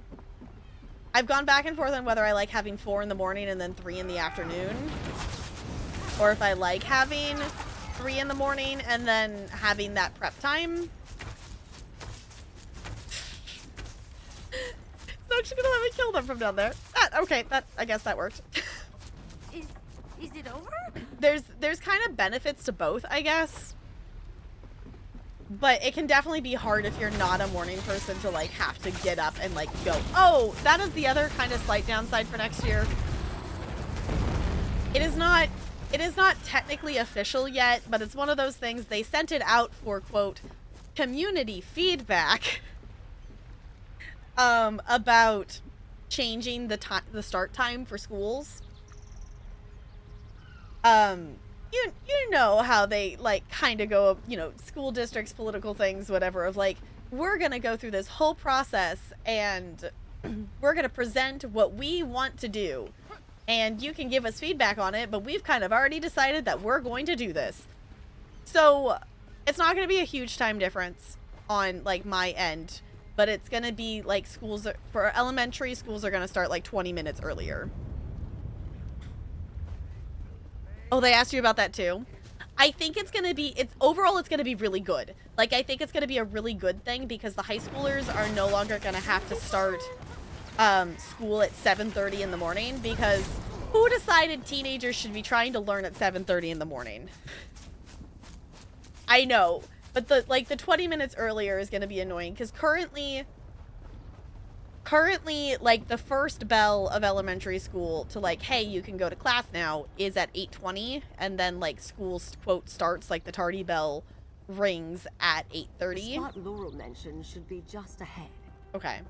I've gone back and forth on whether I like having 4 in the morning and then 3 in the afternoon, or if I like having 3 in the morning and then having that prep time. So she's gonna let me kill them from down there. Okay, I guess that worked. Is it over? There's kind of benefits to both, I guess. But it can definitely be hard if you're not a morning person to like have to get up and like go. Oh, that is the other kind of slight downside for next year. It is not technically official yet, but it's one of those things they sent it out for, quote, community feedback. About changing the start time for schools. you know how they like kind of go, you know, school districts, political things, whatever, of like, we're gonna go through this whole process and we're gonna present what we want to do, and you can give us feedback on it, but we've kind of already decided that we're going to do this. So it's not gonna be a huge time difference on like my end, but it's gonna be like schools for elementary schools are gonna start like 20 minutes earlier. Oh, they asked you about that too? I think it's going to be, overall it's going to be really good. Like, I think it's going to be a really good thing because the high schoolers are no longer going to have to start school at 7:30 in the morning, because who decided teenagers should be trying to learn at 7:30 in the morning? I know, but the 20 minutes earlier is going to be annoying because currently, like, the first bell of elementary school to, like, hey, you can go to class now is at 8:20, and then, like, school, quote, starts, like, the tardy bell rings at 8:30. The spot Laurel mentioned should be just ahead. Okay.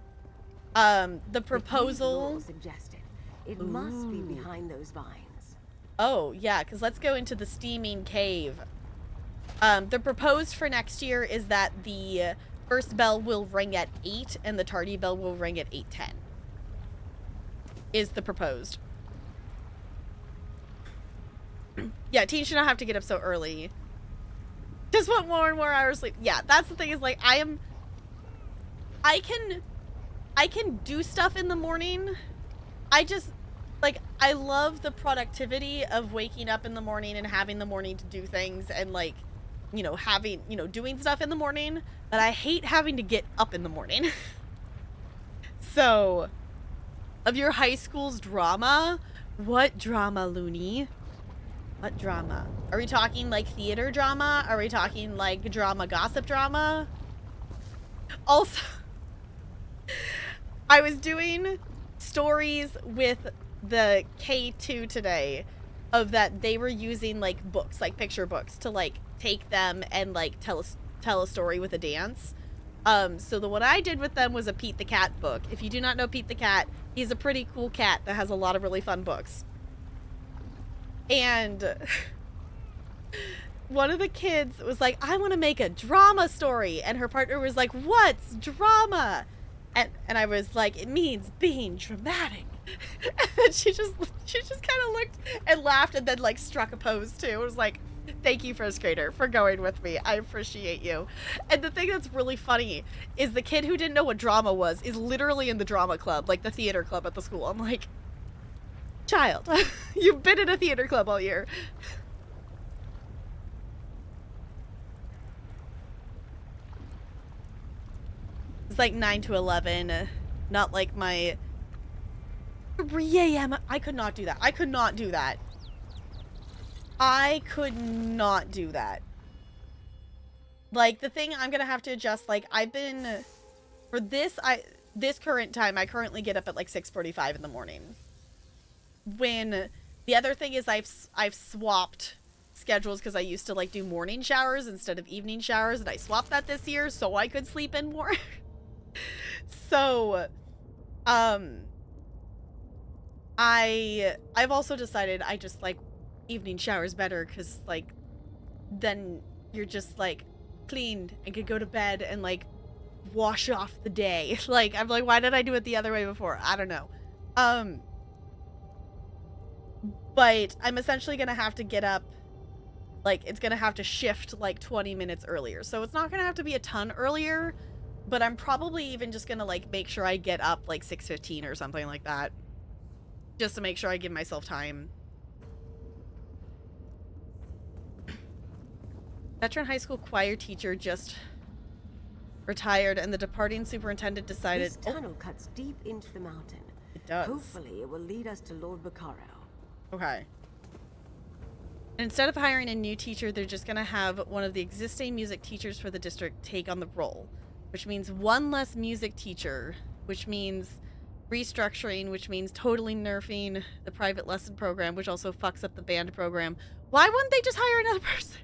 The proposal... Laurel suggested. It must be behind those vines. Oh, yeah, because let's go into the steaming cave. The proposed for next year is that the... first bell will ring at 8 and the tardy bell will ring at 8:10 is the proposed. Yeah, teens should not have to get up so early. Just want more and more hours sleep. Yeah, that's the thing, is like I can do stuff in the morning. I just like, I love the productivity of waking up in the morning and having the morning to do things and, like, you know, having, you know, doing stuff in the morning, but I hate having to get up in the morning. So, of your high school's drama, what drama, Looney? What drama? Are we talking, like, theater drama? Are we talking, like, drama, gossip drama? Also, I was doing stories with the K2 today of that they were using, like, books, like picture books, to, like, take them and, like, tell a story with a dance. So the one I did with them was a Pete the Cat book. If you do not know Pete the Cat, he's a pretty cool cat that has a lot of really fun books. And one of the kids was like, I want to make a drama story. And her partner was like, what's drama? And I was like, it means being dramatic. And then she just kind of looked and laughed and then, like, struck a pose too. It was like, thank you, first grader, for going with me. I appreciate you. And the thing that's really funny is the kid who didn't know what drama was is literally in the drama club, like the theater club at the school. I'm like, child, you've been in a theater club all year. It's like 9 to 11, not like my 3 a.m. I could not do that. I could not do that. I could not do that. Like, the thing I'm gonna have to adjust, like, I've been, for this current time, I currently get up at like 6:45 in the morning. When, the other thing is I've swapped schedules because I used to, like, do morning showers instead of evening showers, and I swapped that this year so I could sleep in more. So, I've also decided I just like evening showers better because, like, then you're just, like, cleaned and could go to bed and, like, wash off the day. Like, I'm like, why did I do it the other way before? I don't know. But I'm essentially gonna have to get up, like, it's gonna have to shift, like, 20 minutes earlier. So it's not gonna have to be a ton earlier, but I'm probably even just gonna, like, make sure I get up, like, 6:15 or something like that. Just to make sure I give myself time. Veteran high school choir teacher just retired, and the departing superintendent decided... This tunnel cuts deep into the mountain. It does. Hopefully it will lead us to Lord Baccaro. Okay. Instead of hiring a new teacher, they're just going to have one of the existing music teachers for the district take on the role, which means one less music teacher, which means restructuring, which means totally nerfing the private lesson program, which also fucks up the band program. Why wouldn't they just hire another person?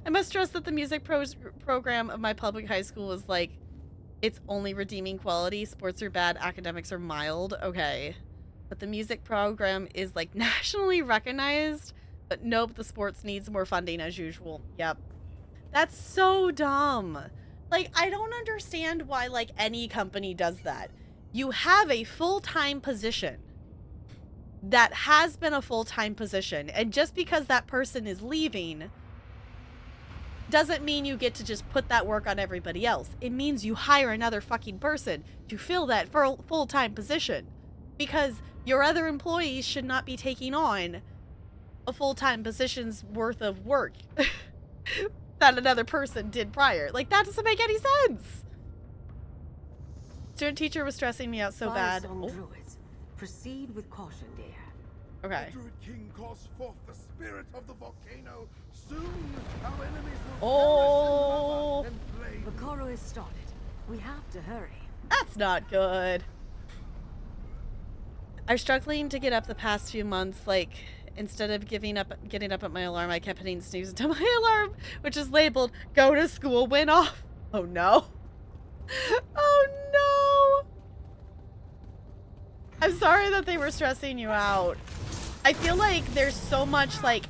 I must stress that the music program of my public high school is, like, its only redeeming quality. Sports are bad, academics are mild. Okay. But the music program is, like, nationally recognized But nope, the sports needs more funding as usual. Yep. That's so dumb. Like, I don't understand why, like, any company does that. You have a full-time position that has been a full-time position, and just because that person is leaving doesn't mean you get to just put that work on everybody else. It means you hire another fucking person to fill that full-time position, because your other employees should not be taking on a full-time position's worth of work that another person did prior. Like, that doesn't make any sense. Student teacher was stressing me out so bad. Druids. Proceed with caution, dear. Okay. The Druid King calls forth the spirit of the volcano. Soon our enemies will Oh. perish in lava and flame. Vaccaro has started. We have to hurry. That's not good. I'm struggling to get up the past few months. Like, instead of getting up at my alarm, I kept hitting snooze until my alarm, which is labeled "Go to school" went off. Oh no. Oh no. I'm sorry that they were stressing you out. I feel like there's so much, like,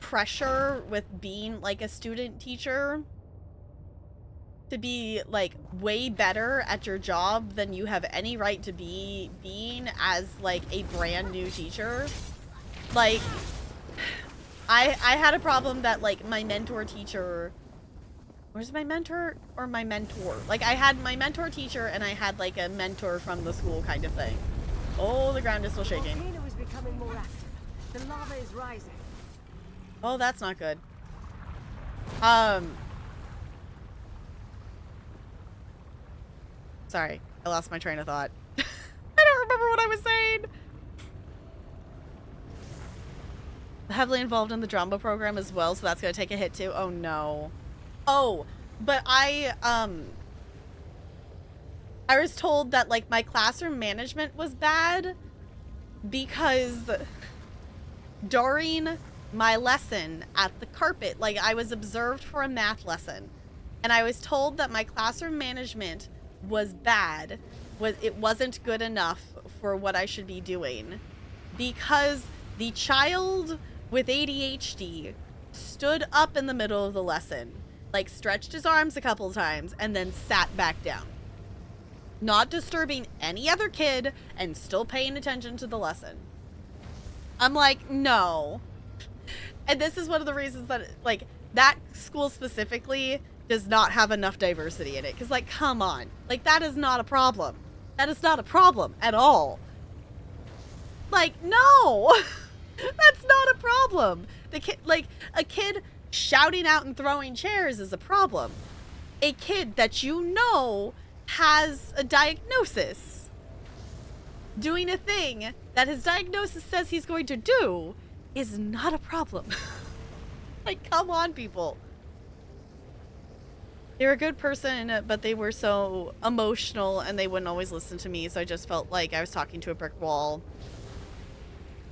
pressure with being, like, a student teacher to be, like, way better at your job than you have any right to be being as, like, a brand new teacher. Like, I had a problem that, like, my mentor teacher... Where's my mentor or my mentor? Like, I had my mentor teacher and I had, like, a mentor from the school kind of thing. Oh, the ground is still shaking. The volcano is becoming more active. The lava is rising. Oh, that's not good. Sorry, I lost my train of thought. I don't remember what I was saying. Heavily involved in the drama program as well, so that's gonna take a hit too. Oh no. Oh, but I was told that, like, my classroom management was bad because during my lesson at the carpet, like, I was observed for a math lesson, and I was told that my classroom management was bad. It wasn't good enough for what I should be doing because the child with ADHD stood up in the middle of the lesson, like, stretched his arms a couple times and then sat back down, not disturbing any other kid and still paying attention to the lesson. I'm like, no. And this is one of the reasons that, like, that school specifically does not have enough diversity in it. Because, like, come on. Like, that is not a problem. That is not a problem at all. Like, no. That's not a problem. The kid, like, a kid shouting out and throwing chairs is a problem. A kid that you know has a diagnosis doing a thing that his diagnosis says he's going to do is not a problem. Like, come on, people. They were a good person, but they were so emotional and they wouldn't always listen to me, so I just felt like I was talking to a brick wall.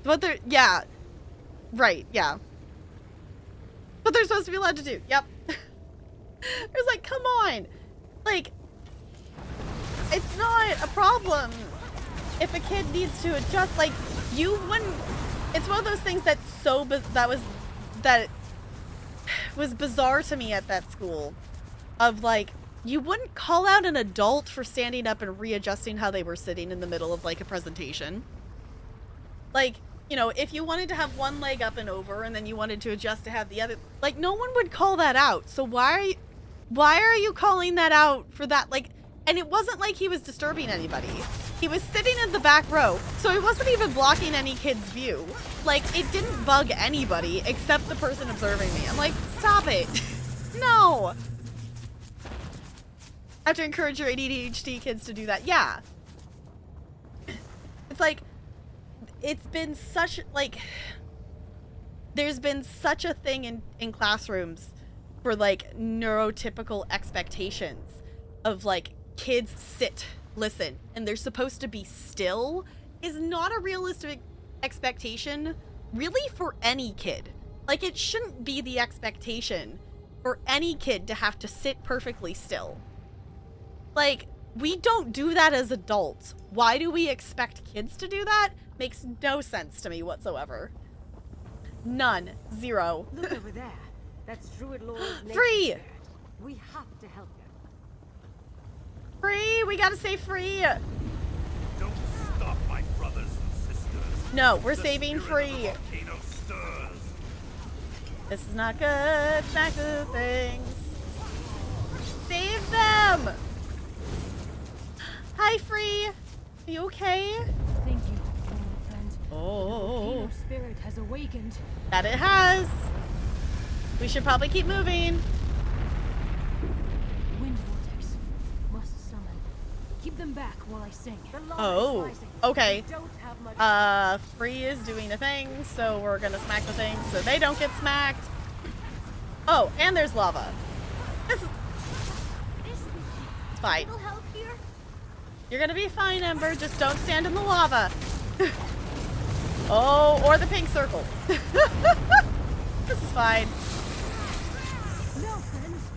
But they're, yeah. Right, yeah. But they're supposed to be allowed to do. Yep. I was like, come on. Like, it's not a problem if a kid needs to adjust. Like, you wouldn't... It's one of those things that's so... That was bizarre to me at that school. Of, like, you wouldn't call out an adult for standing up and readjusting how they were sitting in the middle of, like, a presentation. Like... You know, if you wanted to have one leg up and over and then you wanted to adjust to have the other, like, no one would call that out. So why are you calling that out for that? Like, and it wasn't like he was disturbing anybody. He was sitting in the back row, so he wasn't even blocking any kid's view. Like, it didn't bug anybody except the person observing me. I'm like, stop it. No. I have to encourage your ADHD kids to do that. Yeah. It's like, it's been such, like, there's been such a thing in classrooms for, like, neurotypical expectations of, like, kids sit, listen, and they're supposed to be still is not a realistic expectation, really, for any kid. Like, it shouldn't be the expectation for any kid to have to sit perfectly still. Like, we don't do that as adults. Why do we expect kids to do that? Makes no sense to me whatsoever. None. Zero. Look over there. That's Druid Lord's nature Free! spirit. We have to help him. Free! We gotta say free! Don't stop, my brothers and sisters. No, we're The saving spirit of free. the volcano stirs. This is not good. Smack the things. Save them! Hi, Free. Are you okay? Thank you, old friend. The Oh, volcano spirit has awakened. that it has. We should probably keep moving. Wind vortex. Must summon. Keep them back while I sing. The lava Oh, is rising. okay. We don't have much Free is doing a thing, so we're gonna smack the things so they don't get smacked. Oh, and there's lava. This is it's fine. Little help here? You're gonna be fine, Ember. Just don't stand in the lava. Oh, or the pink circle. This is fine. Now, friends,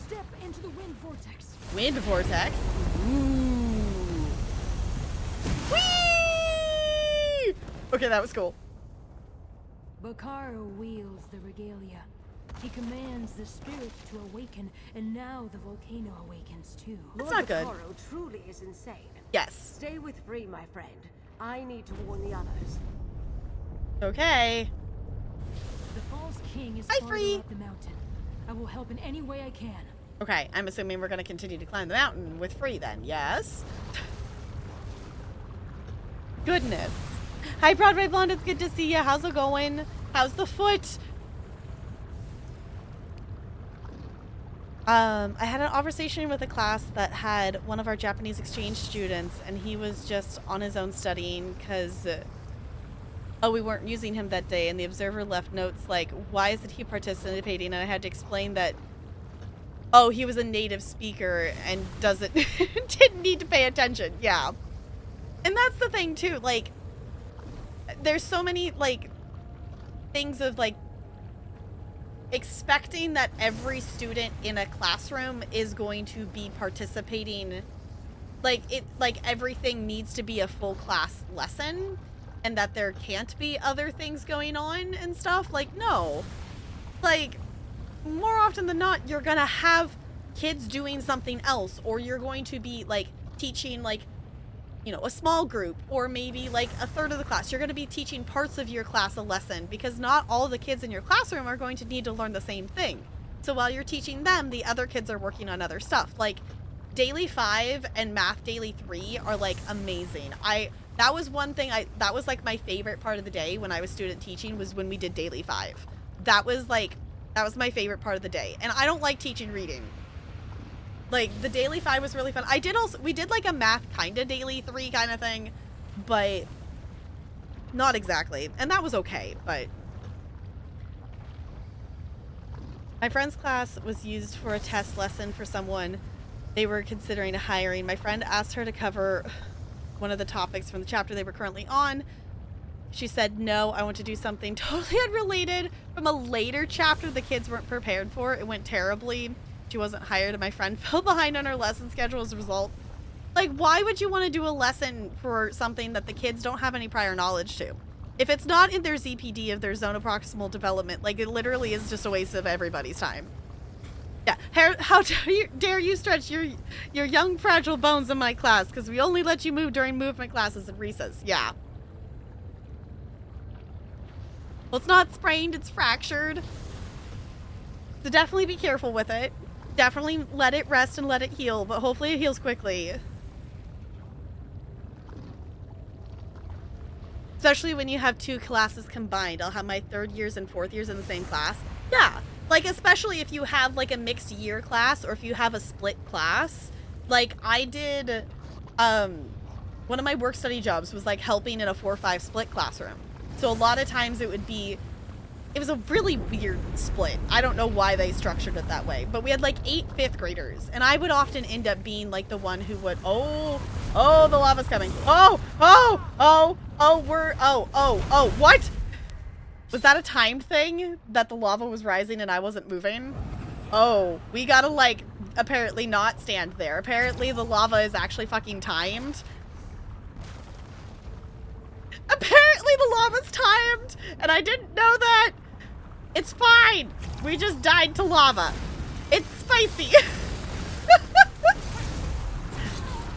step into the wind vortex. Wind vortex. Ooh. Whee! Okay, that was cool. Bacaro wields the regalia. He commands the spirit to awaken, and now the volcano awakens too. That's Lord not good. Bacaro truly is insane. Yes. Stay with Free, my friend. I need to warn the others. Okay. The false king is Hi, farther Free. up the mountain. I will help in any way I can. Okay, I'm assuming we're gonna continue to climb the mountain with Free then, yes? Goodness. Hi, Broadway Blonde, it's good to see you. How's it going? How's the foot? I had an conversation with a class that had one of our Japanese exchange students, and he was just on his own studying because, we weren't using him that day, and the observer left notes like, why isn't he participating? And I had to explain that, oh, he was a native speaker and didn't need to pay attention. Yeah. And that's the thing too, like, there's so many, like, things of, like, expecting that every student in a classroom is going to be participating, like everything needs to be a full class lesson, and that there can't be other things going on and stuff. Like, no. Like, more often than not, you're gonna have kids doing something else, or you're going to be, like, teaching, like, you know, a small group, or maybe like a third of the class. You're going to be teaching parts of your class a lesson, because not all the kids in your classroom are going to need to learn the same thing. So while you're teaching them, the other kids are working on other stuff. Like, Daily 5 and Math Daily 3 are, like, amazing. That was one thing, that was, like, my favorite part of the day when I was student teaching, was when we did Daily 5. That was my favorite part of the day. And I don't like teaching reading. Like, the Daily 5 was really fun. We did, like, a math kind of Daily 3 kind of thing, but not exactly. And that was okay, but my friend's class was used for a test lesson for someone they were considering hiring. My friend asked her to cover one of the topics from the chapter they were currently on. She said, no, I want to do something totally unrelated from a later chapter the kids weren't prepared for. It went terribly. She wasn't hired, and my friend fell behind on her lesson schedule as a result. Like, why would you want to do a lesson for something that the kids don't have any prior knowledge to? If it's not in their ZPD of their zone of proximal development, like, it literally is just a waste of everybody's time. Yeah, how dare you stretch your young, fragile bones in my class, because we only let you move during movement classes and recess. Yeah. Well, it's not sprained, it's fractured. So definitely be careful with it. Definitely let it rest and let it heal, but hopefully it heals quickly. Especially when you have two classes combined. I'll have my third years and fourth years in the same class. Yeah, like, especially if you have, like, a mixed year class, or if you have a split class. Like, I did, one of my work study jobs was, like, helping in a 4-5 split classroom. So a lot of times it was a really weird split. I don't know why they structured it that way, but we had, like, 8 5th graders, and I would often end up being, like, the one who would, oh, the lava's coming. What? Was that a timed thing that the lava was rising and I wasn't moving? Oh, we gotta, like, apparently not stand there. Apparently the lava is actually fucking timed. Apparently the lava's timed, and I didn't know that. It's fine. We just died to lava. It's spicy.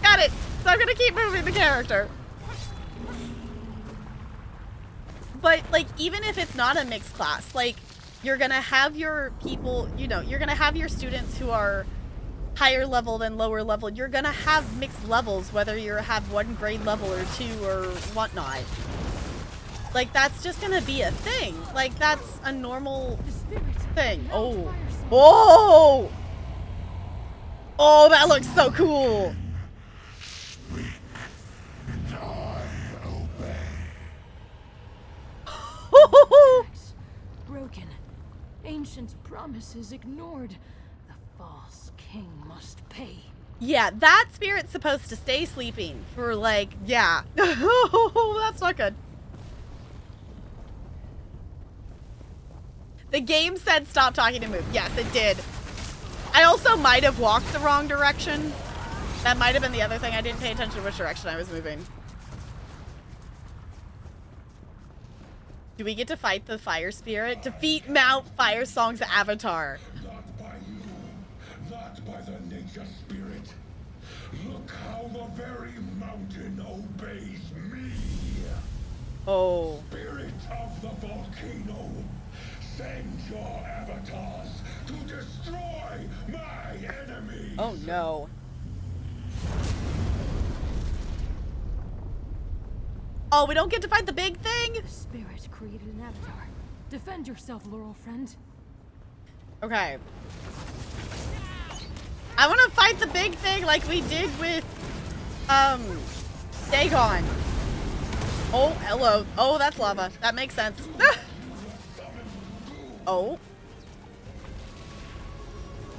Got it. So I'm gonna keep moving the character. But, like, even if it's not a mixed class, like, you're gonna have your people, you know, you're gonna have your students who are higher level than lower level. You're gonna have mixed levels, whether you have one grade level or two or whatnot. Like, that's just gonna be a thing. Like, that's a normal thing. Oh. Oh! Oh, that looks so cool. Broken. Ancient promises ignored. The false king must pay. Yeah, that spirit's supposed to stay sleeping for, like, yeah. That's not good. The game said stop talking and move. Yes, it did. I also might have walked the wrong direction. That might have been the other thing. I didn't pay attention to which direction I was moving. Do we get to fight the fire spirit? Defeat Mount Fire Song's avatar. Not by you, not by the nature spirit. Look how the very mountain obeys me. Oh. Spirit of the volcano, send your avatars to destroy my enemies. Oh no. Oh, we don't get to fight the big thing? The spirit created an avatar. Defend yourself, Laurel friend. Okay. I want to fight the big thing like we did with, Dagon. Oh, hello. Oh, that's lava. That makes sense. Oh.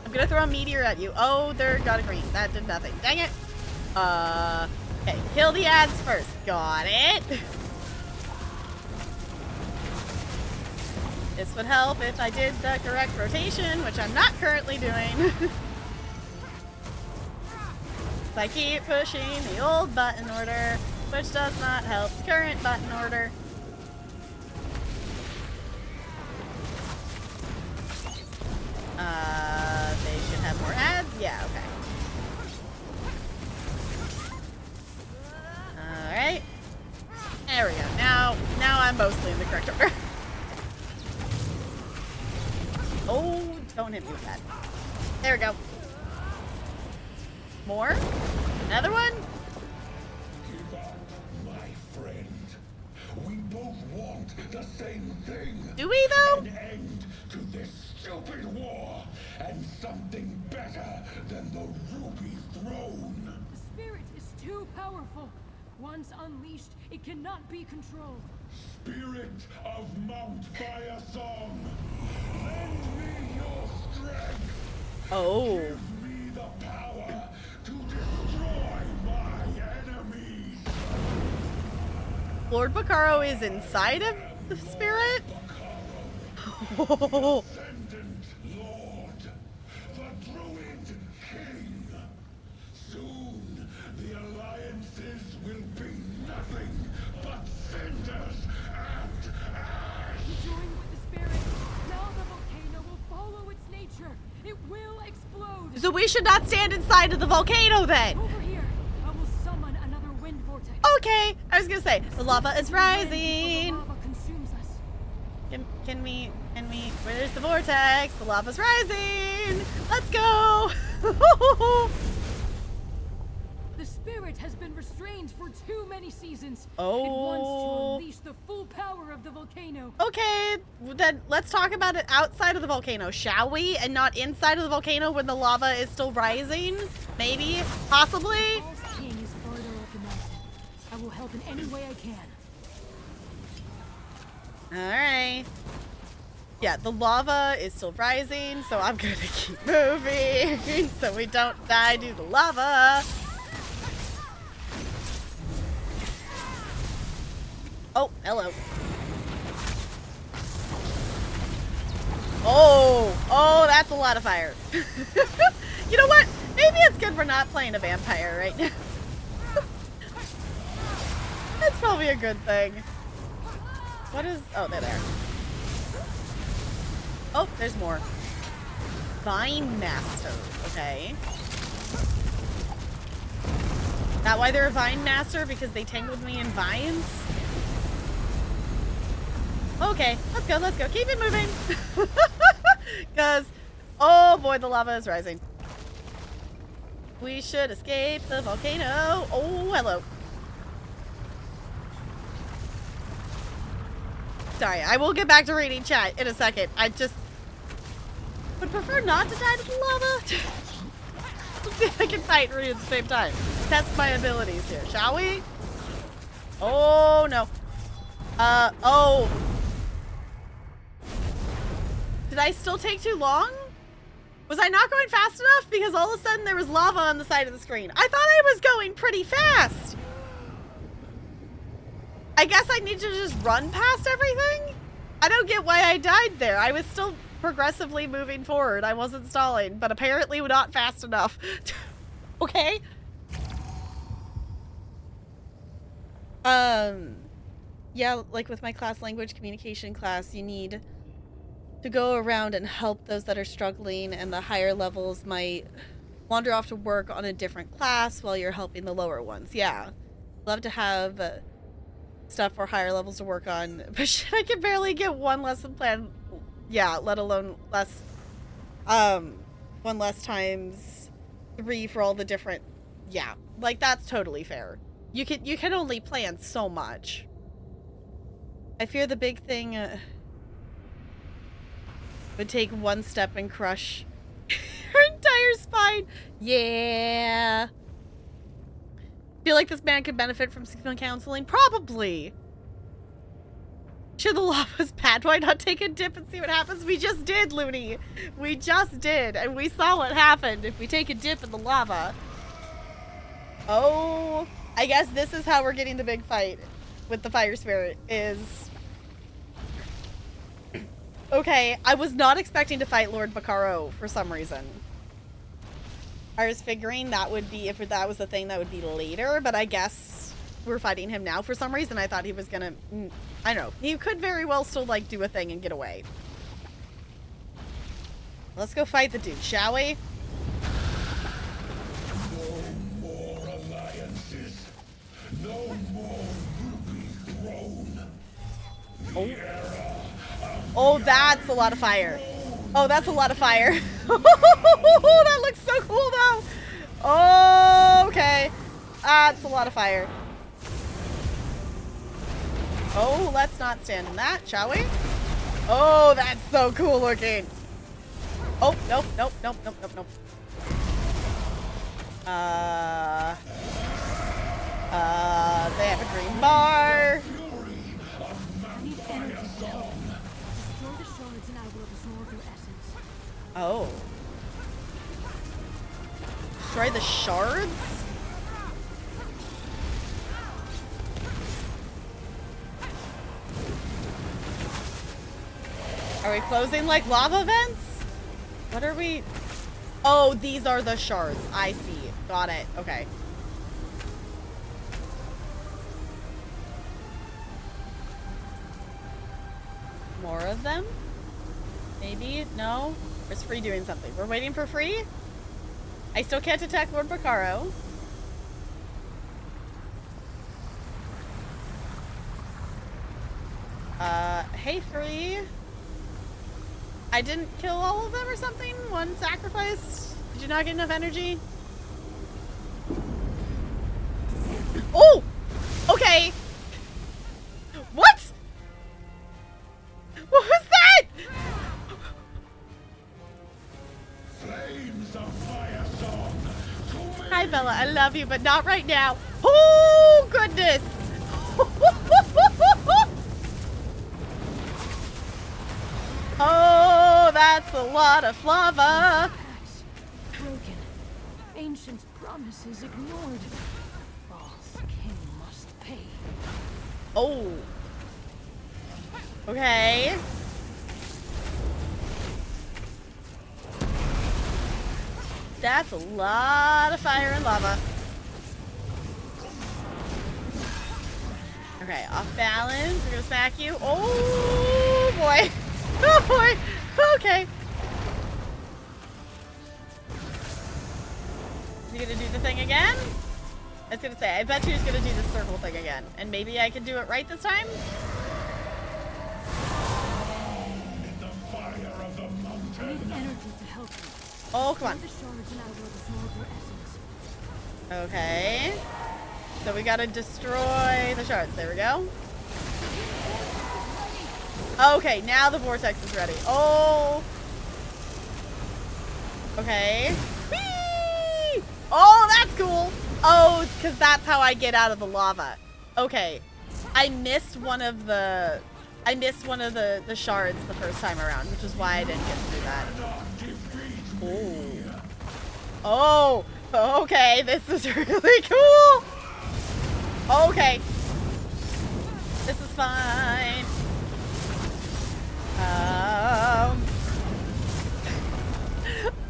I'm gonna throw a meteor at you. Oh, there got a green. That did nothing. Dang it. Okay, kill the ads first. Got it. This would help if I did the correct rotation, which I'm not currently doing. So I keep pushing the old button order, which does not help the current button order. They should have more ads? Yeah, okay. Alright. There we go. Now I'm mostly in the correct order. Oh, don't hit me with that. There we go. More? Another one? Give up, my friend. We both want the same thing. Do we, though? An end to this stupid war, and something better than the Ruby Throne. The spirit is too powerful. Once unleashed, it cannot be controlled. Spirit of Mount Fire Song, lend me your strength. Oh. Give me the power to destroy my enemies. Lord Bacaro is inside of the spirit? Oh. Ascendant Lord, the Druid King. Soon the alliances will be nothing but cinders and ash. Join with the spirit. Now the volcano will follow its nature. It will explode. So we should not stand inside of the volcano then. Over here, I will summon another wind vortex. Okay, I was gonna say, the lava is rising. The lava consumes us. Can we, where's the vortex? The lava's rising. Let's go. The spirit has been restrained for too many seasons. Oh. It wants to unleash the full power of the volcano. Okay, then let's talk about it outside of the volcano, shall we? And not inside of the volcano when the lava is still rising? Maybe? Possibly? False King is farther up the mountain. I will help in any way I can. Alright. Yeah, the lava is still rising, so I'm gonna keep moving so we don't die due to lava. Oh, hello. Oh, that's a lot of fire. You know what? Maybe it's good we're not playing a vampire right now. That's probably a good thing. What is... Oh, they're there. Oh, there's more. Vine Master. Okay. That why they're a Vine Master? Because they tangled me in vines? Okay, let's go, let's go. Keep it moving. Because, oh boy, the lava is rising. We should escape the volcano. Oh, hello. Sorry, I will get back to reading chat in a second. I just would prefer not to die to the lava. Let's see if I can fight and read at the same time. Test my abilities here, shall we? Oh, no. Oh. Did I still take too long? Was I not going fast enough? Because all of a sudden there was lava on the side of the screen. I thought I was going pretty fast. I guess I need to just run past everything? I don't get why I died there. I was still progressively moving forward. I wasn't stalling, but apparently not fast enough. Okay. Yeah, like with my class language communication class, you need to go around and help those that are struggling, and the higher levels might wander off to work on a different class while you're helping the lower ones. Yeah. Love to have stuff for higher levels to work on, but shit, I can barely get one lesson plan. Yeah, let alone less, one less times 3 for all the different, yeah, like that's totally fair. You can only plan so much. I fear the big thing would take one step and crush her entire spine. Yeah. Feel like this man could benefit from some counseling? Probably. Sure, the lava's bad. Why not take a dip and see what happens? We just did, Looney. We just did, and we saw what happened if we take a dip in the lava. Oh, I guess this is how we're getting the big fight with the fire spirit is... Okay, I was not expecting to fight Lord Bacaro for some reason. I was figuring that would be, if that was the thing, that would be later, but I guess we're fighting him now. For some reason, I thought he was gonna... I don't know. He could very well still, like, do a thing and get away. Let's go fight the dude, shall we? No more alliances. No more ruby throne. Oh, that's a lot of fire. Oh, that's a lot of fire. That looks so cool, though. Oh, okay. That's a lot of fire. Oh, let's not stand in that, shall we? Oh, that's so cool looking. Oh, nope, nope, nope, nope, nope, nope. They have a green bar. Oh. Destroy the shards? Are we closing like lava vents? What are we? Oh, these are the shards. I see. Got it. Okay. More of them? Maybe? No? Or is Free doing something? We're waiting for Free? I still can't attack Lord Bacaro. Hey Free. I didn't kill all of them or something? One sacrifice? Did you not get enough energy? Oh! Okay! What? What was that? Flames of fire song. Hi Bella, I love you, but not right now. Oh, goodness! Oh, that's a lot of lava. Broken. Ancient promises ignored. False king must pay. Oh. Okay. That's a lot of fire and lava. Okay, off balance. We're gonna smack you. Oh boy. Oh boy. Okay. Is he gonna do the thing again? I was gonna say, I bet you he's gonna do the circle thing again. And maybe I can do it right this time? I need energy to help you. Oh, come on. The shards and I will absorb your essence. Okay. So we gotta destroy the shards. There we go. Okay, now the vortex is ready. Oh. Okay. Whee! Oh, that's cool. Oh, because that's how I get out of the lava. Okay. I missed one of the shards the first time around, which is why I didn't get to do that. Oh. Oh, okay. This is really cool. Okay. This is fine.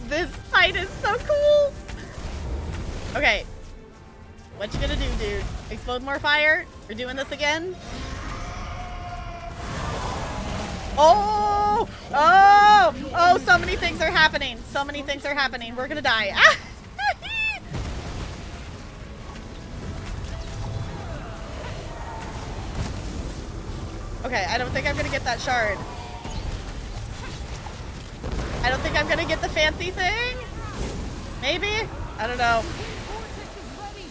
This fight is so cool. Okay. What you gonna do, dude? Explode more fire? We're doing this again? Oh! Oh! Oh, so many things are happening. So many things are happening. We're gonna die. Ah! Okay, I don't think I'm gonna get that shard. I don't think I'm gonna get the fancy thing. Maybe? I don't know.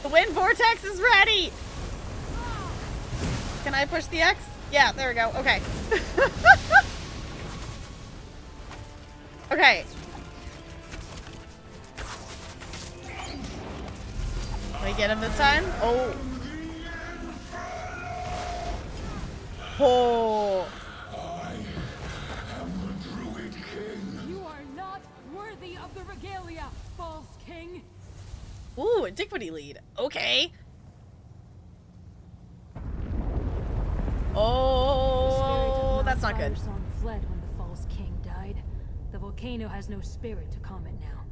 The wind vortex is ready! Can I push the X? Yeah, there we go. Okay. Okay. Can we get him this time? Oh. Oh. I am the Druid King. You are not worthy of the regalia, false king. Ooh, antiquity lead. Okay. Oh, that's not good. Song fled when the false king died. The volcano has no spirit to calm it now.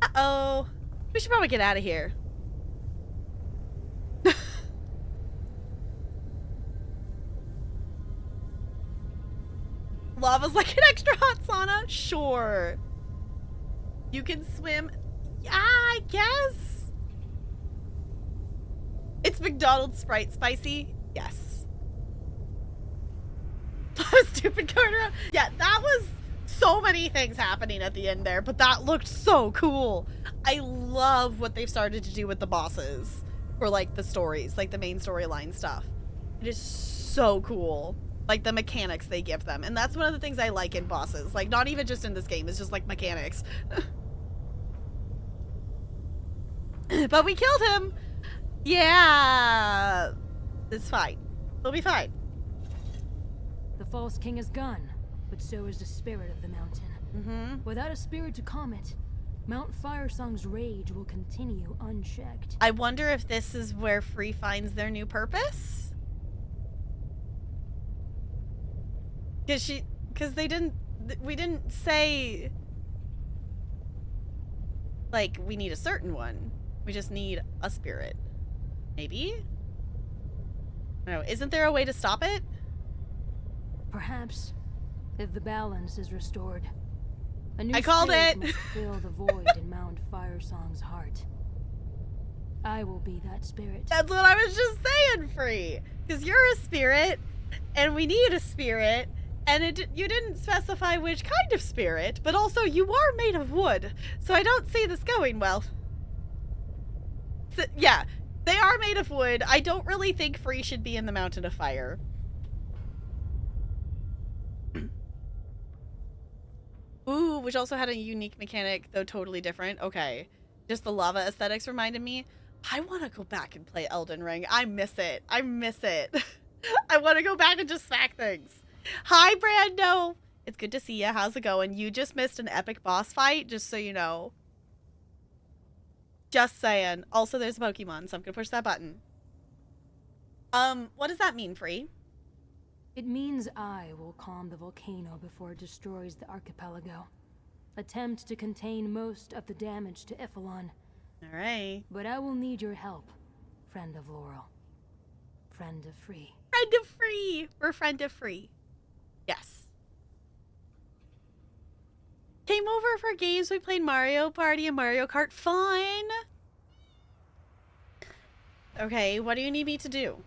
Uh-oh. We should probably get out of here. Lava's like an extra hot sauna? Sure. You can swim. Yeah, I guess. It's McDonald's Sprite spicy. Yes. Stupid going around. Yeah, that was so many things happening at the end there, but that looked so cool. I love what they've started to do with the bosses for like the stories, like the main storyline stuff. It is so cool. Like the mechanics they give them. And that's one of the things I like in bosses. Like not even just in this game, it's just like mechanics. But we killed him. Yeah. It's fine. We'll be fine. The false king is gone, but so is the spirit of the mountain. Without a spirit to calm it, Mount Firesong's rage will continue unchecked. I wonder if this is where Free finds their new purpose? Because we didn't say, like, we need a certain one. We just need a spirit. Maybe? I don't know. Isn't there a way to stop it? Perhaps, if the balance is restored, a new I called spirit it. must fill the void in Mount Firesong's heart. I will be that spirit. That's what I was just saying, Free. Because you're a spirit, and we need a spirit, and you didn't specify which kind of spirit, but also you are made of wood, so I don't see this going well. So, yeah, they are made of wood. I don't really think Free should be in the Mountain of Fire. Ooh, which also had a unique mechanic, though totally different. Okay. Just the lava aesthetics reminded me. I want to go back and play Elden Ring. I miss it. I miss it. I want to go back and just smack things. Hi, Brando. It's good to see you. How's it going? You just missed an epic boss fight, just so you know. Just saying. Also, there's a Pokemon, so I'm going to push that button. What does that mean, Free? It means I will calm the volcano before it destroys the archipelago. Attempt to contain most of the damage to Epilon. Alright. But I will need your help, friend of Laurel. Friend of Free. friend of free. We're friend of free. Yes. Came over for games. We played Mario Party and Mario Kart. Fun. Okay, what do you need me to do?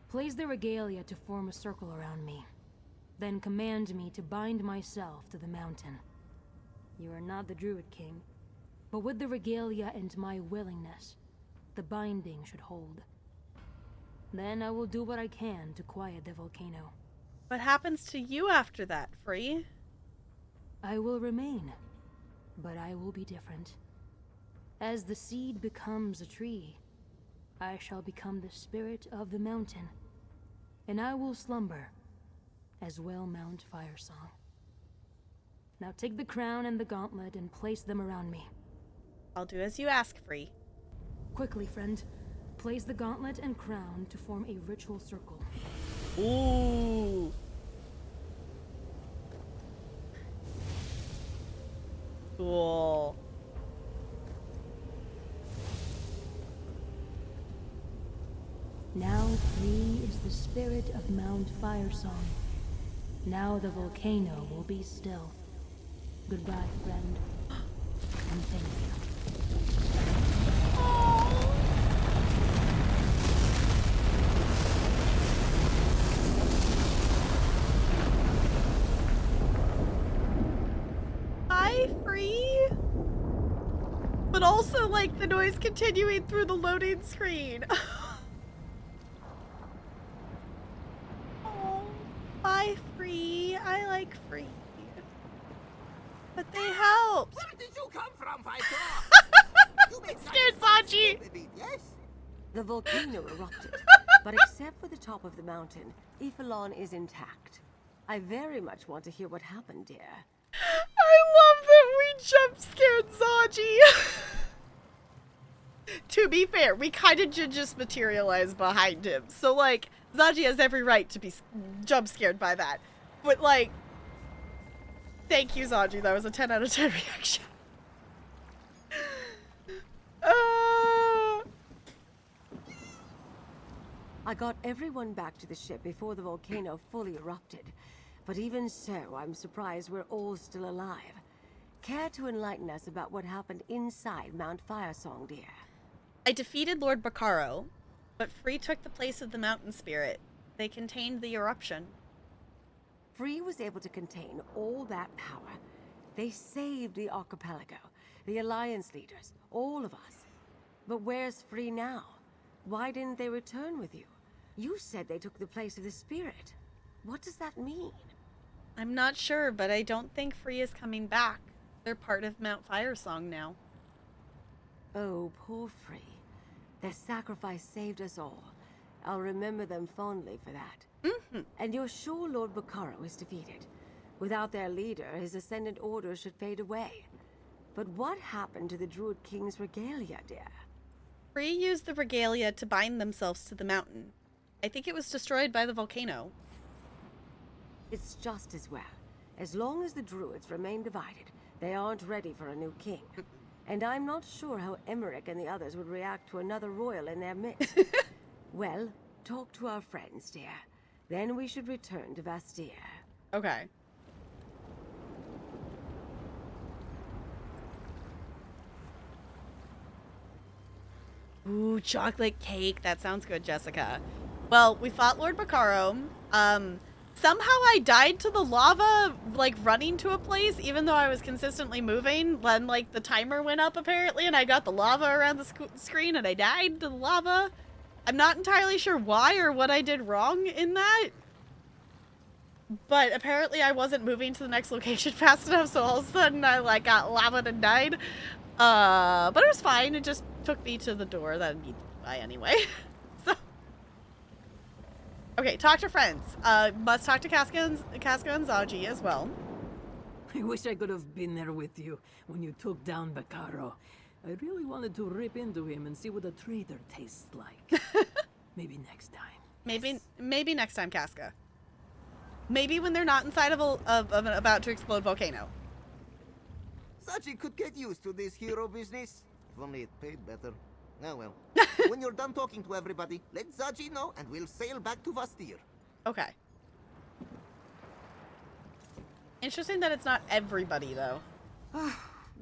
Place the regalia to form a circle around me. Then command me to bind myself to the mountain. You are not the Druid King, but with the regalia and my willingness, the binding should hold. Then I will do what I can to quiet the volcano. What happens to you after that, Free? I will remain, but I will be different. As the seed becomes a tree, I shall become the spirit of the mountain, and I will slumber, as will Mount Firesong. Now take the crown and the gauntlet and place them around me. I'll do as you ask, Free. Quickly, friend. Place the gauntlet and crown to form a ritual circle. Ooh. Cool. Now free is the spirit of Mount Firesong. Now the volcano will be still. Goodbye, friend. And thank you. Hi, Free. But also, like, the noise continuing through the loading screen. Oh, bye, Free. I like Free. But they helped. Where did you come from, Fighter? You make Scared Sanji. Yes? The volcano erupted, but except for the top of the mountain, Epilogue is intact. I very much want to hear what happened, dear. I love that we jump scared Zaji. To be fair, we kind of just materialized behind him. So, like, Zaji has every right to be jump scared by that. But, like, thank you, Zaji. That was a 10 out of 10 reaction. I got everyone back to the ship before the volcano fully erupted. But even so, I'm surprised we're all still alive. Care to enlighten us about what happened inside Mount Firesong, dear? I defeated Lord Bacaro, but Free took the place of the mountain spirit. They contained the eruption. Free was able to contain all that power. They saved the archipelago, the Alliance leaders, all of us. But where's Free now? Why didn't they return with you? You said they took the place of the spirit. What does that mean? I'm not sure, but I don't think Free is coming back. They're part of Mount Firesong now. Oh, poor Free. Their sacrifice saved us all. I'll remember them fondly for that. And you're sure Lord Bacaro is defeated? Without their leader, his ascendant order should fade away. But what happened to the Druid King's regalia, dear? Free used the regalia to bind themselves to the mountain. I think it was destroyed by the volcano. It's just as well. As long as the Druids remain divided, they aren't ready for a new king. And I'm not sure how Emmerich and the others would react to another royal in their midst. Well, talk to our friends, dear. Then we should return to Vastir. Okay. Ooh, chocolate cake. That sounds good, Jessica. Well, we fought Lord Bacaro. Somehow I died to the lava, like, running to a place, even though I was consistently moving. Then, like, the timer went up, apparently, and I got the lava around the screen, and I died to the lava. I'm not entirely sure why or what I did wrong in that. But apparently I wasn't moving to the next location fast enough, so all of a sudden I, like, got lava and died. But it was fine. It just took me to the door that I needed to buy anyway. So... Okay, talk to friends. Must talk to Casca and Zaji as well. I wish I could have been there with you when you took down Bacaro. I really wanted to rip into him and see what a traitor tastes like. Maybe next time. Maybe next time, Casca. Maybe when they're not inside of an about to explode volcano. Sachi could get used to this hero business. If only it paid better. Oh well. When you're done talking to everybody, let Zaji know and we'll sail back to Vastir. Okay. Interesting that it's not everybody, though.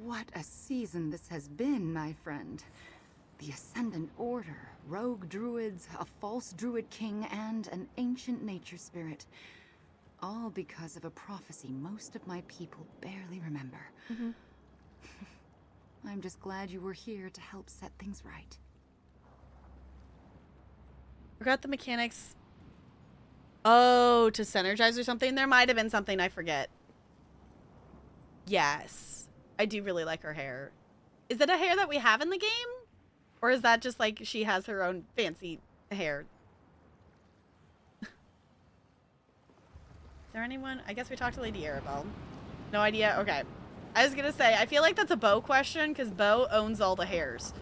What a season this has been, my friend. The Ascendant Order, rogue druids, a false druid king, and an ancient nature spirit. All because of a prophecy most of my people barely remember. I'm just glad you were here to help set things right. Forgot the mechanics. Oh, to synergize or something? There might have been something I forget. Yes. I do really like her hair. Is it a hair that we have in the game? Or is that just like she has her own fancy hair? Is there anyone? I guess we talked to Lady Arabelle. No idea? Okay. I was gonna say, I feel like that's a Bo question, because Bo owns all the hairs.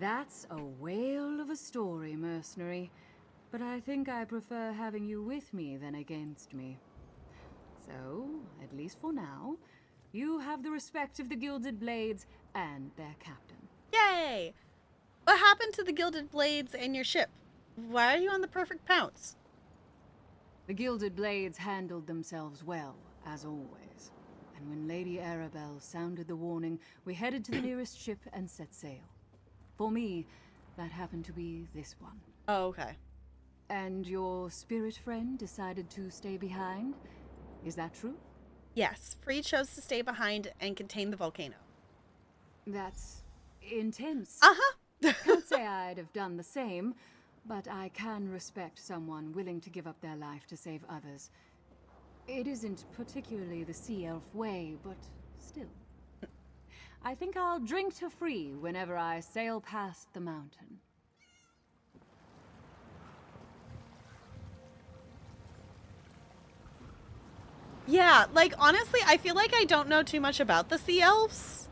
That's a whale of a story, mercenary. But I think I prefer having you with me than against me. So, at least for now, you have the respect of the Gilded Blades and their captain. Yay! What happened to the Gilded Blades and your ship? Why are you on the Perfect Pounce? The Gilded Blades handled themselves well, as always. And when Lady Arabelle sounded the warning, we headed to the nearest ship and set sail. For me, that happened to be this one. Oh, okay. And your spirit friend decided to stay behind? Is that true? Yes, Free chose to stay behind and contain the volcano. That's intense. Uh-huh. Can't say I'd have done the same, but I can respect someone willing to give up their life to save others. It isn't particularly the Sea Elf way, but still. I think I'll drink to Free whenever I sail past the mountain. Yeah, like, honestly, I feel like I don't know too much about the Sea Elves.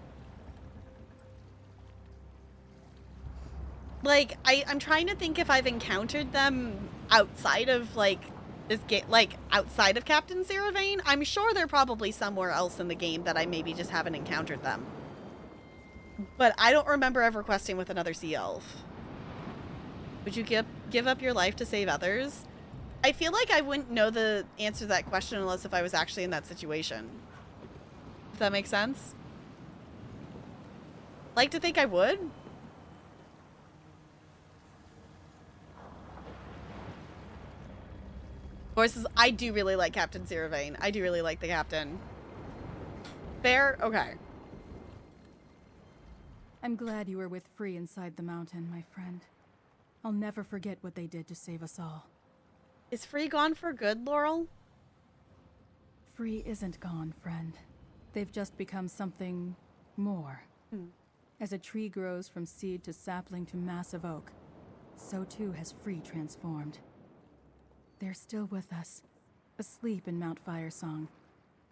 Like, I'm trying to think if I've encountered them outside of, like, this game, like, outside of Captain Saravane. I'm sure they're probably somewhere else in the game that I maybe just haven't encountered them. But I don't remember ever questing with another Sea Elf. Would you give up your life to save others? I feel like I wouldn't know the answer to that question unless if I was actually in that situation. If that makes sense? Like to think I would? Of course, I do really like Captain Saravane. I do really like the captain. Fair? Okay. I'm glad you were with Free inside the mountain, my friend. I'll never forget what they did to save us all. Is Free gone for good, Laurel? Free isn't gone, friend. They've just become something more. As a tree grows from seed to sapling to massive oak, so too has Free transformed. They're still with us, asleep in Mount Firesong,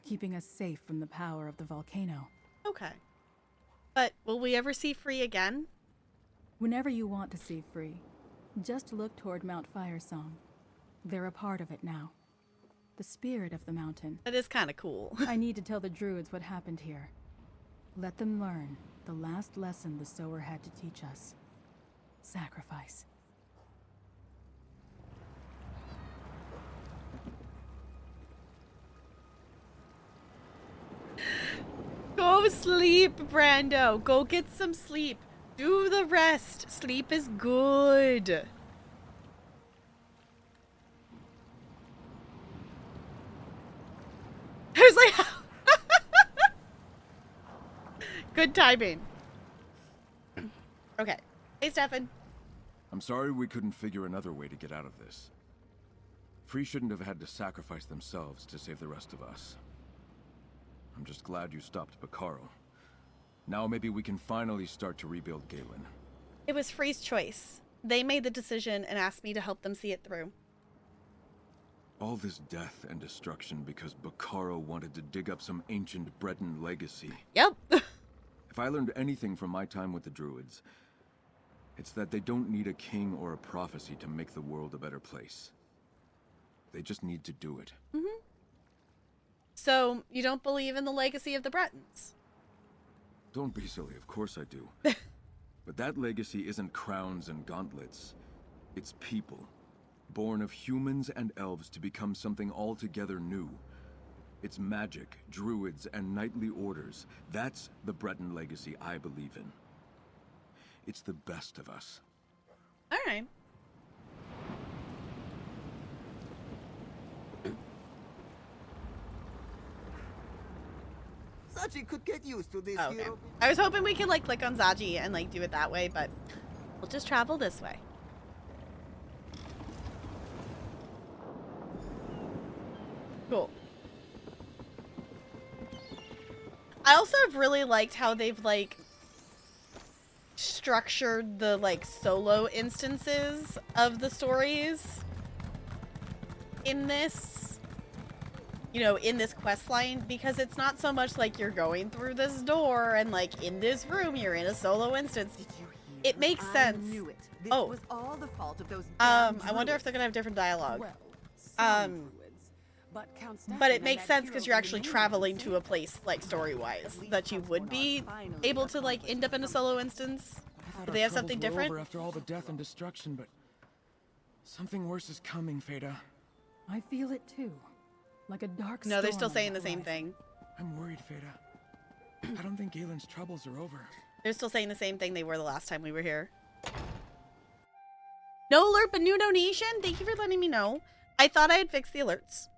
keeping us safe from the power of the volcano. Okay. But will we ever see Free again? Whenever you want to see Free, just look toward Mount Firesong. They're a part of it now. The spirit of the mountain. That is kind of cool. I need to tell the druids what happened here. Let them learn the last lesson the sower had to teach us. Sacrifice. Go sleep, Brando. Go get some sleep. Do the rest. Sleep is good. I was like, good timing. Okay. Hey, Stefan. I'm sorry we couldn't figure another way to get out of this. Free shouldn't have had to sacrifice themselves to save the rest of us. I'm just glad you stopped Bacaro. Now maybe we can finally start to rebuild Galen. It was Free's choice. They made the decision and asked me to help them see it through. All this death and destruction because Bacaro wanted to dig up some ancient Breton legacy. Yep. If I learned anything from my time with the Druids, it's that they don't need a king or a prophecy to make the world a better place. They just need to do it. So, you don't believe in the legacy of the Bretons? Don't be silly, of course I do. But that legacy isn't crowns and gauntlets. It's people, born of humans and elves to become something altogether new. It's magic, druids, and knightly orders. That's the Breton legacy I believe in. It's the best of us. All right. Sachi could get used to this Oh, okay. hero. I was hoping we could like click on Zaji and like do it that way, but we'll just travel this way. Cool. I also have really liked how they've like structured the like solo instances of the stories in this, you know, in this quest line, because it's not so much like you're going through this door and like in this room you're in a solo instance. Did you hear? It makes sense. I knew it. This Oh. was all the fault of those damn I wonder if they're gonna have different dialogue. Well, Um, druids. But Count But Staffan it and makes that sense hero because you're from actually the traveling movies, to a place like story-wise that you would be finally able to like end up in a solo instance. Do they have something different? After all the death and destruction, but something worse is coming, Feda. I feel it too. Like a dark No, they're storm still on saying the same horizon. thing. I'm worried, Feda. I don't think Galen's troubles are over. They're still saying the same thing they were the last time we were here. No alert, but new donation? Thank you for letting me know. I thought I had fixed the alerts.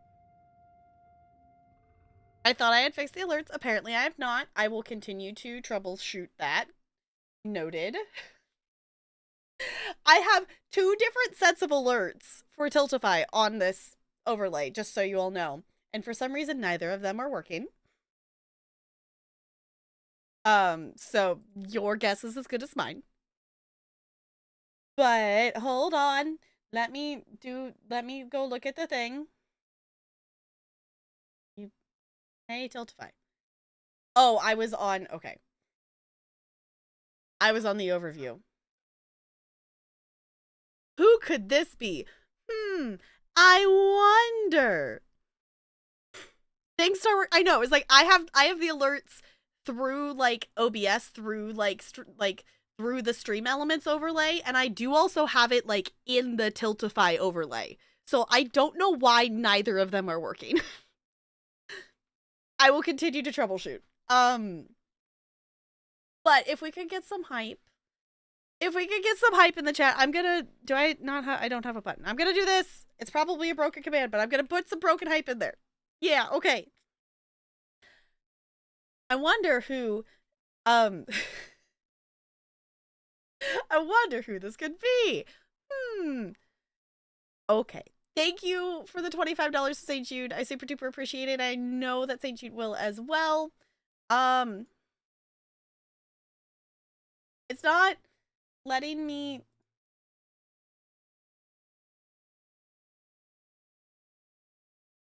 Apparently I have not. I will continue to troubleshoot that. Noted. I have 2 different sets of alerts for Tiltify on this overlay, just so you all know. And for some reason, neither of them are working. So your guess is as good as mine. But hold on. Let me go look at the thing. Hey, Tiltify. Oh, I was on the overview. Who could this be? I wonder. Things start. I know. It's like I have the alerts through like OBS, through like through the stream elements overlay, and I do also have it like in the Tiltify overlay. So I don't know why neither of them are working. I will continue to troubleshoot. But if we could get some hype. If we could get some hype in the chat, I'm gonna... I don't have a button. I'm gonna do this. It's probably a broken command, but I'm gonna put some broken hype in there. Yeah, okay. I wonder who... I wonder who this could be. Okay. Thank you for the $25 to St. Jude. I super duper appreciate it. I know that St. Jude will as well. It's not letting me...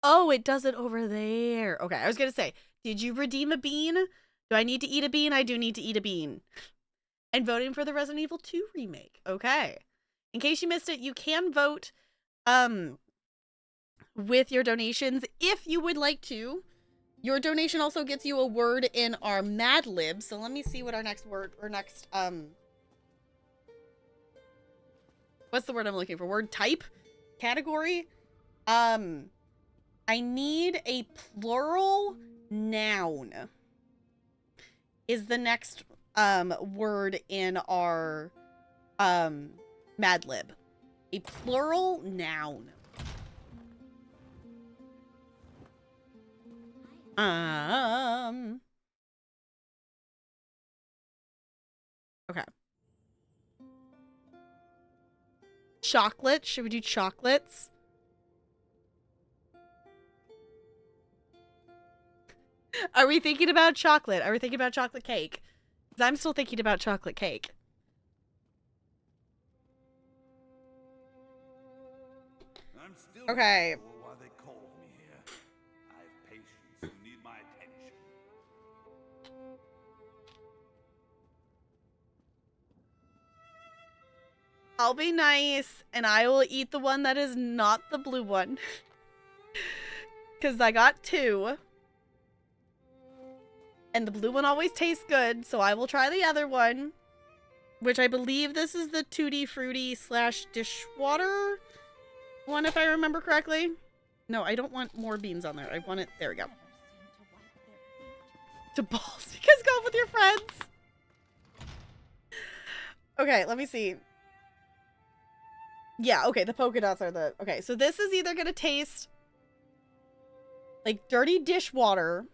Oh, it does it over there. Okay, I was gonna say, did you redeem a bean? Do I need to eat a bean? I do need to eat a bean. And voting for the Resident Evil 2 remake. Okay. In case you missed it, you can vote with your donations if you would like to. Your donation also gets you a word in our Mad Lib. So let me see what our next word or next what's the word I'm looking for? Word type? Category? I need a plural noun. Is the next word in our Mad Lib. A plural noun. Okay. Chocolate. Should we do chocolates? Are we thinking about chocolate? Are we thinking about chocolate cake? Because I'm still thinking about chocolate cake. I'm still Okay. not sure why they called me here. I have patients who need my attention. I'll be nice, and I will eat the one that is not the blue one. Because I got 2. And the blue one always tastes good, so I will try the other one. Which I believe this is the Tutti Frutti / dishwater one, if I remember correctly. No, I don't want more beans on there. I want it... There we go. To balls. You guys go with your friends. Okay, let me see. Yeah, okay, the polka dots are the... Okay, so this is either going to taste like dirty dishwater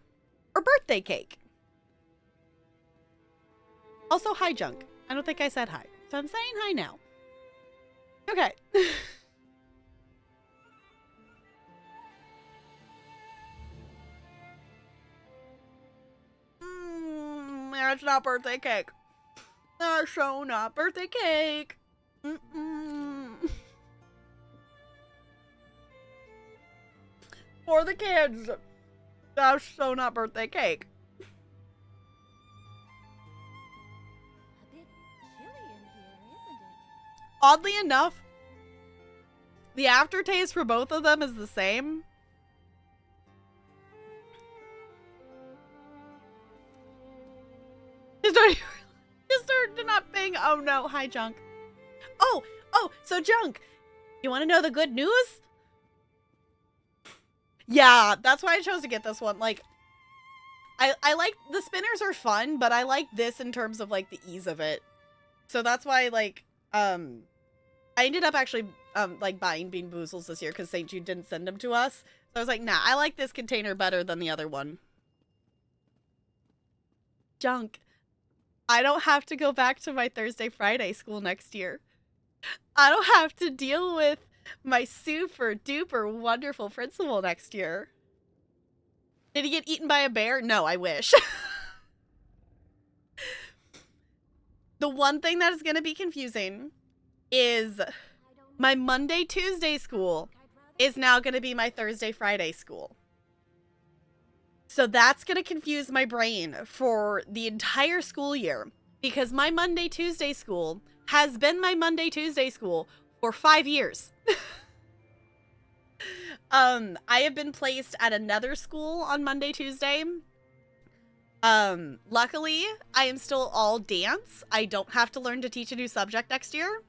or birthday cake. Also, hi, Junk. I don't think I said hi, so I'm saying hi now. Okay. That's not birthday cake. That's so not birthday cake. For the kids. That's so not birthday cake. A bit chilly in here, isn't it? Oddly enough, the aftertaste for both of them is the same. Just started not being. Oh no, hi Junk. Oh, so Junk, you want to know the good news? Yeah, that's why I chose to get this one. Like, I like, the spinners are fun, but I like this in terms of like the ease of it. So that's why, like, I ended up actually like buying Bean Boozles this year because St. Jude didn't send them to us. So I was like, nah, I like this container better than the other one. Junk, I don't have to go back to my Thursday, Friday school next year. I don't have to deal with my super duper wonderful principal next year. Did he get eaten by a bear? No, I wish. The one thing that is going to be confusing is my Monday, Tuesday school is now going to be my Thursday, Friday school. So that's going to confuse my brain for the entire school year because my Monday, Tuesday school has been my Monday, Tuesday school for 5 years. I have been placed at another school on Monday, Tuesday. Luckily, I am still all dance. I don't have to learn to teach a new subject next year.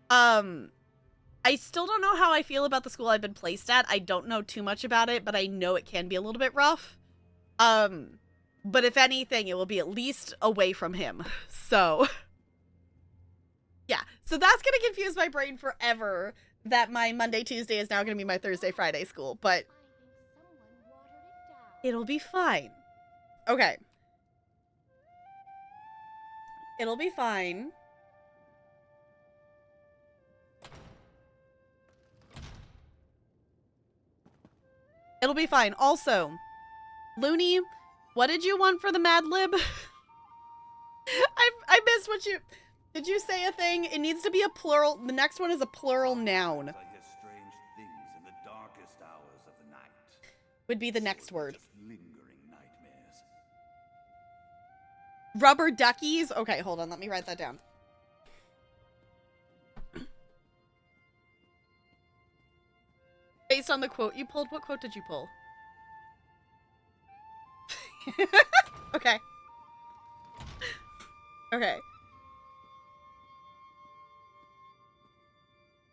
I still don't know how I feel about the school I've been placed at. I don't know too much about it, but I know it can be a little bit rough. But if anything, it will be at least away from him. So, yeah. So that's going to confuse my brain forever that my Monday, Tuesday is now going to be my Thursday, Friday school. But it'll be fine. Okay. It'll be fine. It'll be fine. Also, Looney, what did you want for the Mad Lib? I missed what you... Did you say a thing? It needs to be a plural. The next one is a plural noun. I hear strange things in the darkest hours of the night. Would be the next word. Just lingering nightmares. Rubber duckies? Okay, hold on. Let me write that down. Based on the quote you pulled, what quote did you pull? Okay. Okay.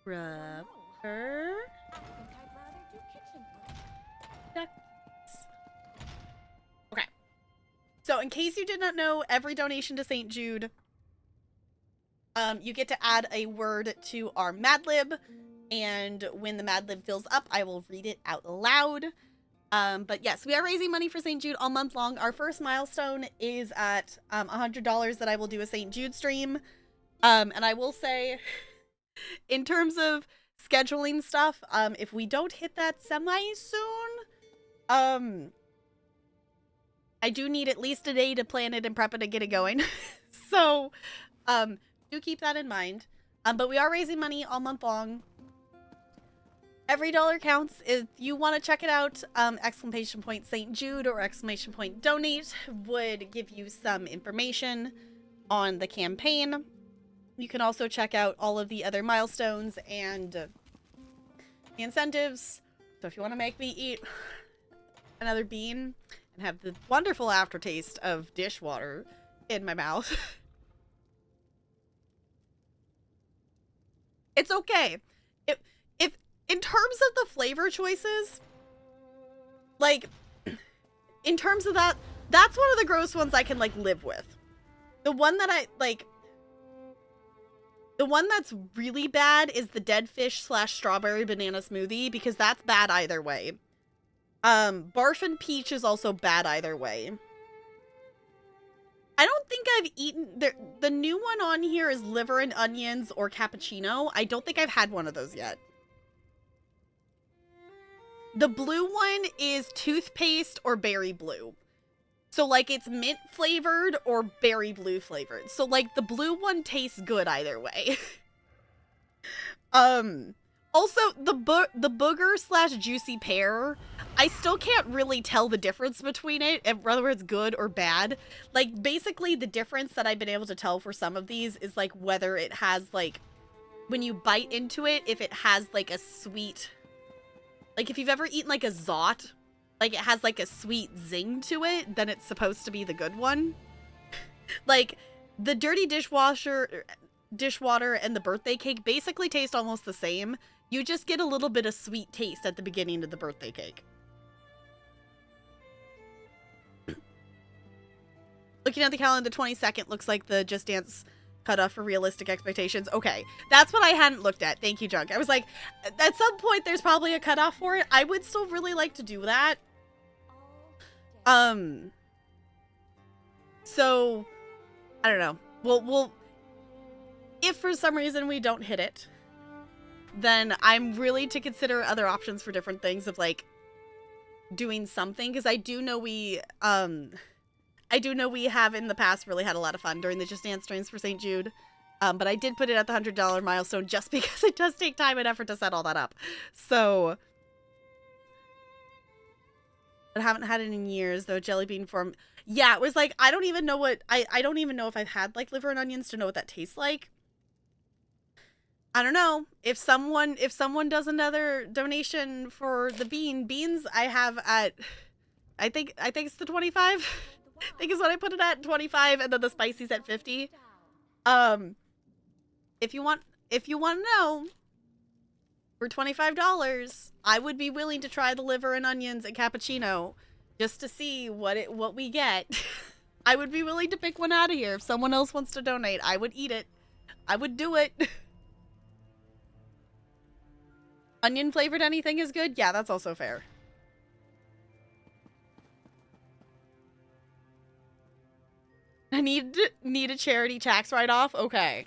Rubber ducks. Okay. So in case you did not know, every donation to St. Jude, you get to add a word to our Mad Lib. And when the Mad Lib fills up, I will read it out loud. But yes, we are raising money for St. Jude all month long. Our first milestone is at $100 that I will do a St. Jude stream. And I will say, in terms of scheduling stuff, if we don't hit that semi-soon, I do need at least a day to plan it and prep it and get it going. So, do keep that in mind. But we are raising money all month long. Every dollar counts. If you want to check it out, exclamation point St. Jude or exclamation point donate would give you some information on the campaign. You can also check out all of the other milestones and the incentives. So if you want to make me eat another bean and and have the wonderful aftertaste of dishwater in my mouth. It's okay. If in terms of the flavor choices, like, in terms of that, that's one of the gross ones I can, like, live with. The one that I, like, the one that's really bad is the dead fish / strawberry banana smoothie, because that's bad either way. Barf and peach is also bad either way. I don't think I've eaten, the new one on here is liver and onions or cappuccino. I don't think I've had one of those yet. The blue one is toothpaste or berry blue. So, like, it's mint flavored or berry blue flavored. So, like, the blue one tastes good either way. Also, the booger / juicy pear, I still can't really tell the difference between it, and whether it's good or bad. Like, basically, the difference that I've been able to tell for some of these is, like, whether it has, like, when you bite into it, if it has, like, a sweet, like, if you've ever eaten, like, a Zot, like, it has, like, a sweet zing to it, then it's supposed to be the good one. Like, the dirty dishwater and the birthday cake basically taste almost the same. You just get a little bit of sweet taste at the beginning of the birthday cake. Looking at the calendar, the 22nd looks like the Just Dance cutoff for realistic expectations. Okay, that's what I hadn't looked at. Thank you, Junk. I was like, at some point there's probably a cutoff for it. I would still really like to do that. So, I don't know. We'll if for some reason we don't hit it, then I'm really to consider other options for different things of, like, doing something, because I do know we have in the past really had a lot of fun during the Just Dance streams for St. Jude. But I did put it at the $100 milestone just because it does take time and effort to set all that up. So, I haven't had it in years, though. Jelly bean form. Yeah, it was like, I don't even know what, I don't even know if I've had, like, liver and onions to know what that tastes like. I don't know. If someone does another donation for the beans I have at, I think it's the 25. I think is what I put it at, 25, and then the spicy's at 50. If you want to know, for $25, I would be willing to try the liver and onions and cappuccino just to see what we get. I would be willing to pick one out of here. If someone else wants to donate, I would eat it. I would do it. Onion flavored anything is good? Yeah, that's also fair. I need a charity tax write-off? Okay.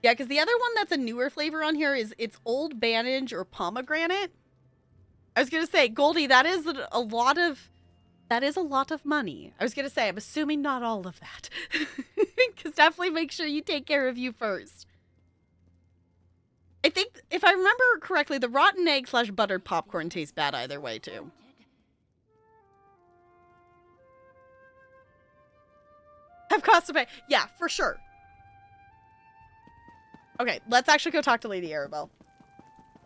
Yeah, because the other one that's a newer flavor on here is it's Old Banage or pomegranate. I was gonna say, Goldie, that is a lot of money. I was gonna say, I'm assuming not all of that. Because definitely make sure you take care of you first. I think, if I remember correctly, the rotten egg / buttered popcorn tastes bad either way, too. Have cost to pay. Yeah, for sure. Okay, let's actually go talk to Lady Arabelle.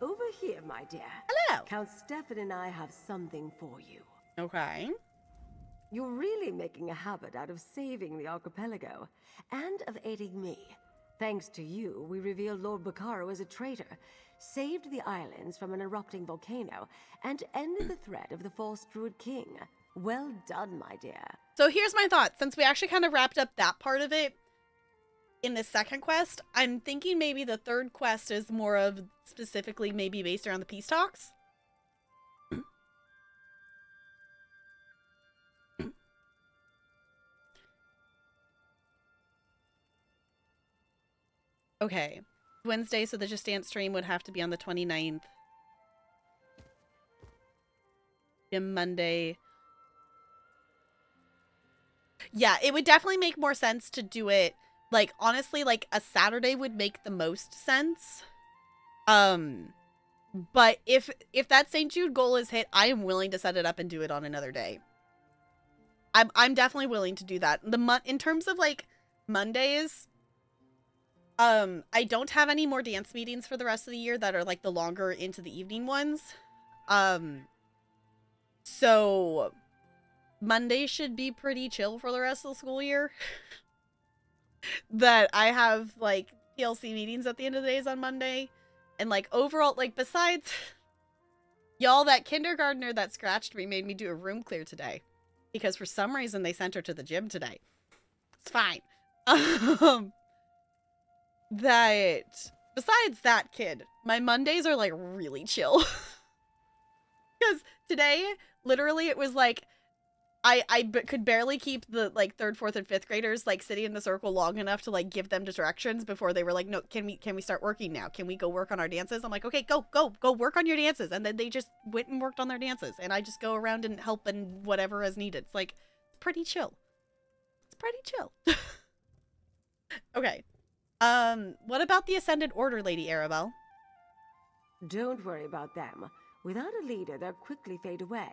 Over here, my dear. Hello. Count Stefan and I have something for you. Okay. You're really making a habit out of saving the archipelago, and of aiding me. Thanks to you, we revealed Lord Bacaro as a traitor, saved the islands from an erupting volcano, and ended the threat of the false Druid King. Well done, my dear. So here's my thought. Since we actually kind of wrapped up that part of it in this second quest, I'm thinking maybe the third quest is more of specifically maybe based around the peace talks. Okay. Wednesday, so the Just Dance stream would have to be on the 29th. And Monday. Yeah, it would definitely make more sense to do it, like, honestly, like, a Saturday would make the most sense. But if that St. Jude goal is hit, I am willing to set it up and do it on another day. I'm definitely willing to do that. In terms of, like, Mondays, I don't have any more dance meetings for the rest of the year that are, like, the longer into the evening ones. So Monday should be pretty chill for the rest of the school year. That I have like PLC meetings at the end of the days on Monday. And like overall, like besides y'all, that kindergartner that scratched me made me do a room clear today. Because for some reason they sent her to the gym today. It's fine. That besides that kid, my Mondays are like really chill. Because today, literally, it was like could barely keep the like 3rd, 4th, and 5th graders like sitting in the circle long enough to like give them directions before they were like, no, can we start working now? Can we go work on our dances? I'm like, okay, go work on your dances. And then they just went and worked on their dances, and I just go around and help and whatever is needed. It's like it's pretty chill. It's pretty chill. Okay. What about the Ascended Order, Lady Arabelle? Don't worry about them. Without a leader, they'll quickly fade away.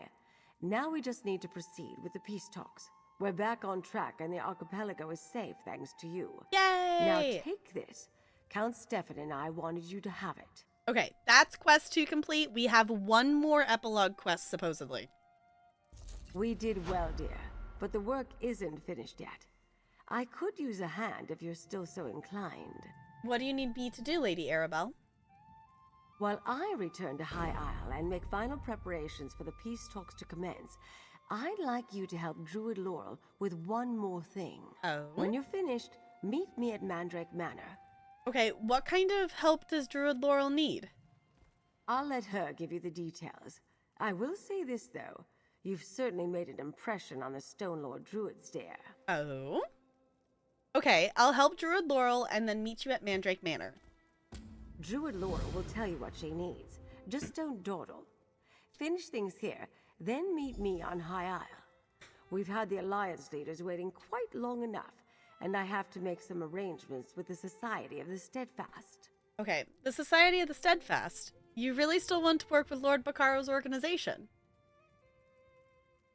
Now we just need to proceed with the peace talks. We're back on track and the archipelago is safe thanks to you. Yay! Now take this. Count Stefan and I wanted you to have it. Okay, that's quest 2 complete. We have one more epilogue quest, supposedly. We did well, dear, but the work isn't finished yet. I could use a hand if you're still so inclined. What do you need me to do, Lady Arabelle? While I return to High Isle and make final preparations for the peace talks to commence, I'd like you to help Druid Laurel with one more thing. Oh? When you're finished, meet me at Mandrake Manor. Okay, what kind of help does Druid Laurel need? I'll let her give you the details. I will say this, though. You've certainly made an impression on the Stone Lord Druids, dear. Oh? Okay, I'll help Druid Laurel and then meet you at Mandrake Manor. Druid Laurel will tell you what she needs. Just don't dawdle. Finish things here, then meet me on High Isle. We've had the Alliance leaders waiting quite long enough, and I have to make some arrangements with the Society of the Steadfast. Okay, the Society of the Steadfast. You really still want to work with Lord Baccaro's organization?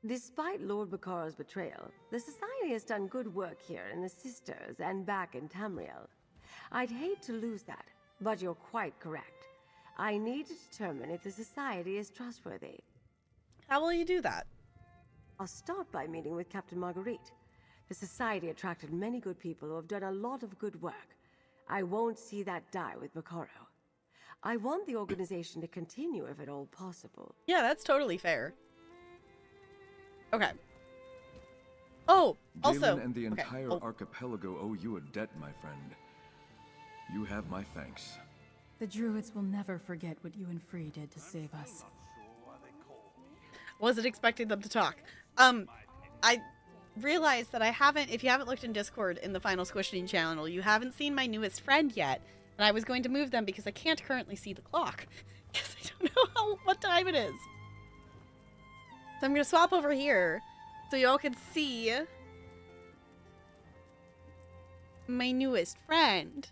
Despite Lord Baccaro's betrayal, the Society has done good work here in the Sisters and back in Tamriel. I'd hate to lose that, but you're quite correct. I need to determine if the Society is trustworthy. How will you do that? I'll start by meeting with Captain Marguerite. The Society attracted many good people who have done a lot of good work. I won't see that die with Baccaro. I want the organization to continue if at all possible. Yeah, that's totally fair. Okay. Oh, also... Galen and the okay. entire archipelago owe you a debt, my friend. You have my thanks. The Druids will never forget what you and Free did to save us. Wasn't expecting them to talk. I realized that if you haven't looked in Discord in the Final Squishing channel, you haven't seen my newest friend yet. And I was going to move them because I can't currently see the clock. Because I don't know what time it is. So I'm going to swap over here so y'all can see my newest friend.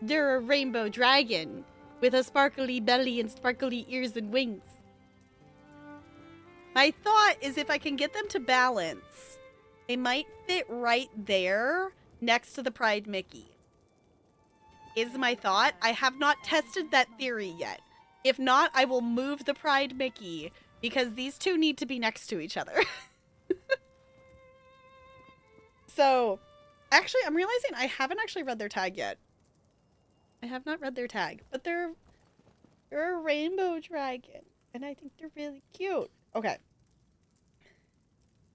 They're a rainbow dragon with a sparkly belly and sparkly ears and wings. My thought is if I can get them to balance, they might fit right there next to the Pride Mickey. Is my thought. I have not tested that theory yet. If not, I will move the Pride Mickey because these two need to be next to each other. So, actually, I'm realizing I haven't actually read their tag yet. I have not read their tag, but they're a rainbow dragon, and I think they're really cute. Okay.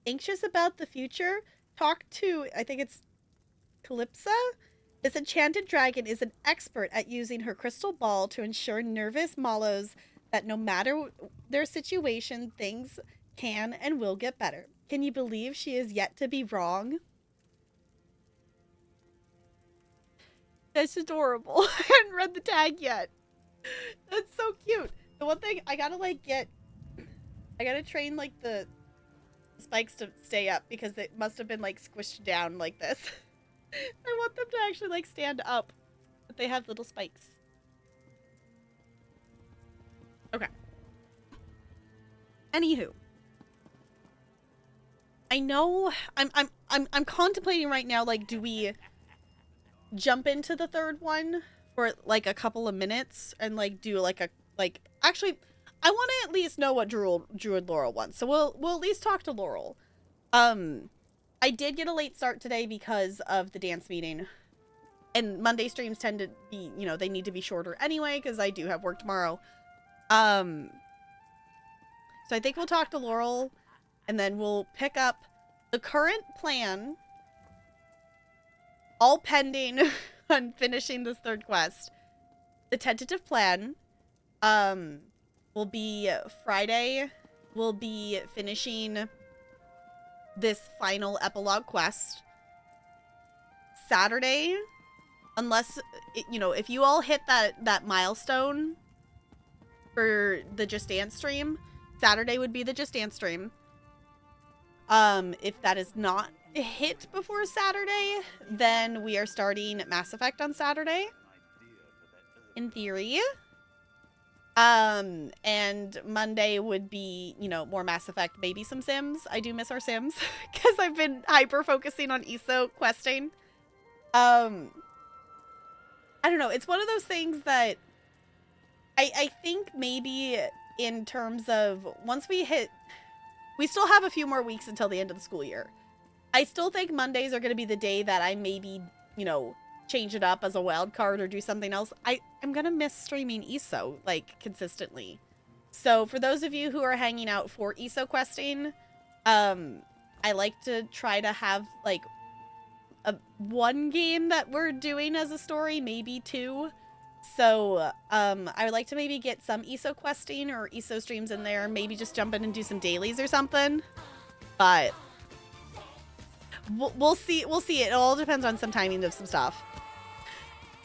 Anxious about the future? Talk to, I think it's Calypsa? This enchanted dragon is an expert at using her crystal ball to ensure nervous mallows that no matter their situation, things can and will get better. Can you believe she is yet to be wrong? That's adorable. I hadn't read the tag yet. That's so cute. The one thing I gotta train like the spikes to stay up because they must have been like squished down like this. I want them to actually like stand up, but they have little spikes. Okay. Anywho, I know I'm contemplating right now. Like, do we jump into the third one for like a couple of minutes and like do like actually I want to at least know what Druid Laurel wants. So we'll at least talk to Laurel. I did get a late start today because of the dance meeting. And Monday streams tend to be, you know, they need to be shorter anyway because I do have work tomorrow. So I think we'll talk to Laurel and then we'll pick up the current plan, all pending on finishing this third quest. The tentative plan will be Friday. We'll be finishing this final epilogue quest. Saturday, unless, you know, if you all hit that milestone for the Just Dance stream, Saturday would be the Just Dance stream. If that is not hit before Saturday, then we are starting Mass Effect on Saturday. In theory. And Monday would be, you know, more Mass Effect, maybe some Sims. I do miss our Sims because I've been hyper focusing on ESO questing. I don't know. It's one of those things that I think maybe in terms of once we still have a few more weeks until the end of the school year. I still think Mondays are going to be the day that I maybe, you know, change it up as a wild card or do something else. I'm going to miss streaming ESO, like, consistently. So for those of you who are hanging out for ESO questing, I like to try to have, like, one game that we're doing as a story, maybe two. So I would like to maybe get some ESO questing or ESO streams in there, maybe just jump in and do some dailies or something. But we'll see. We'll see. It all depends on some timing of some stuff.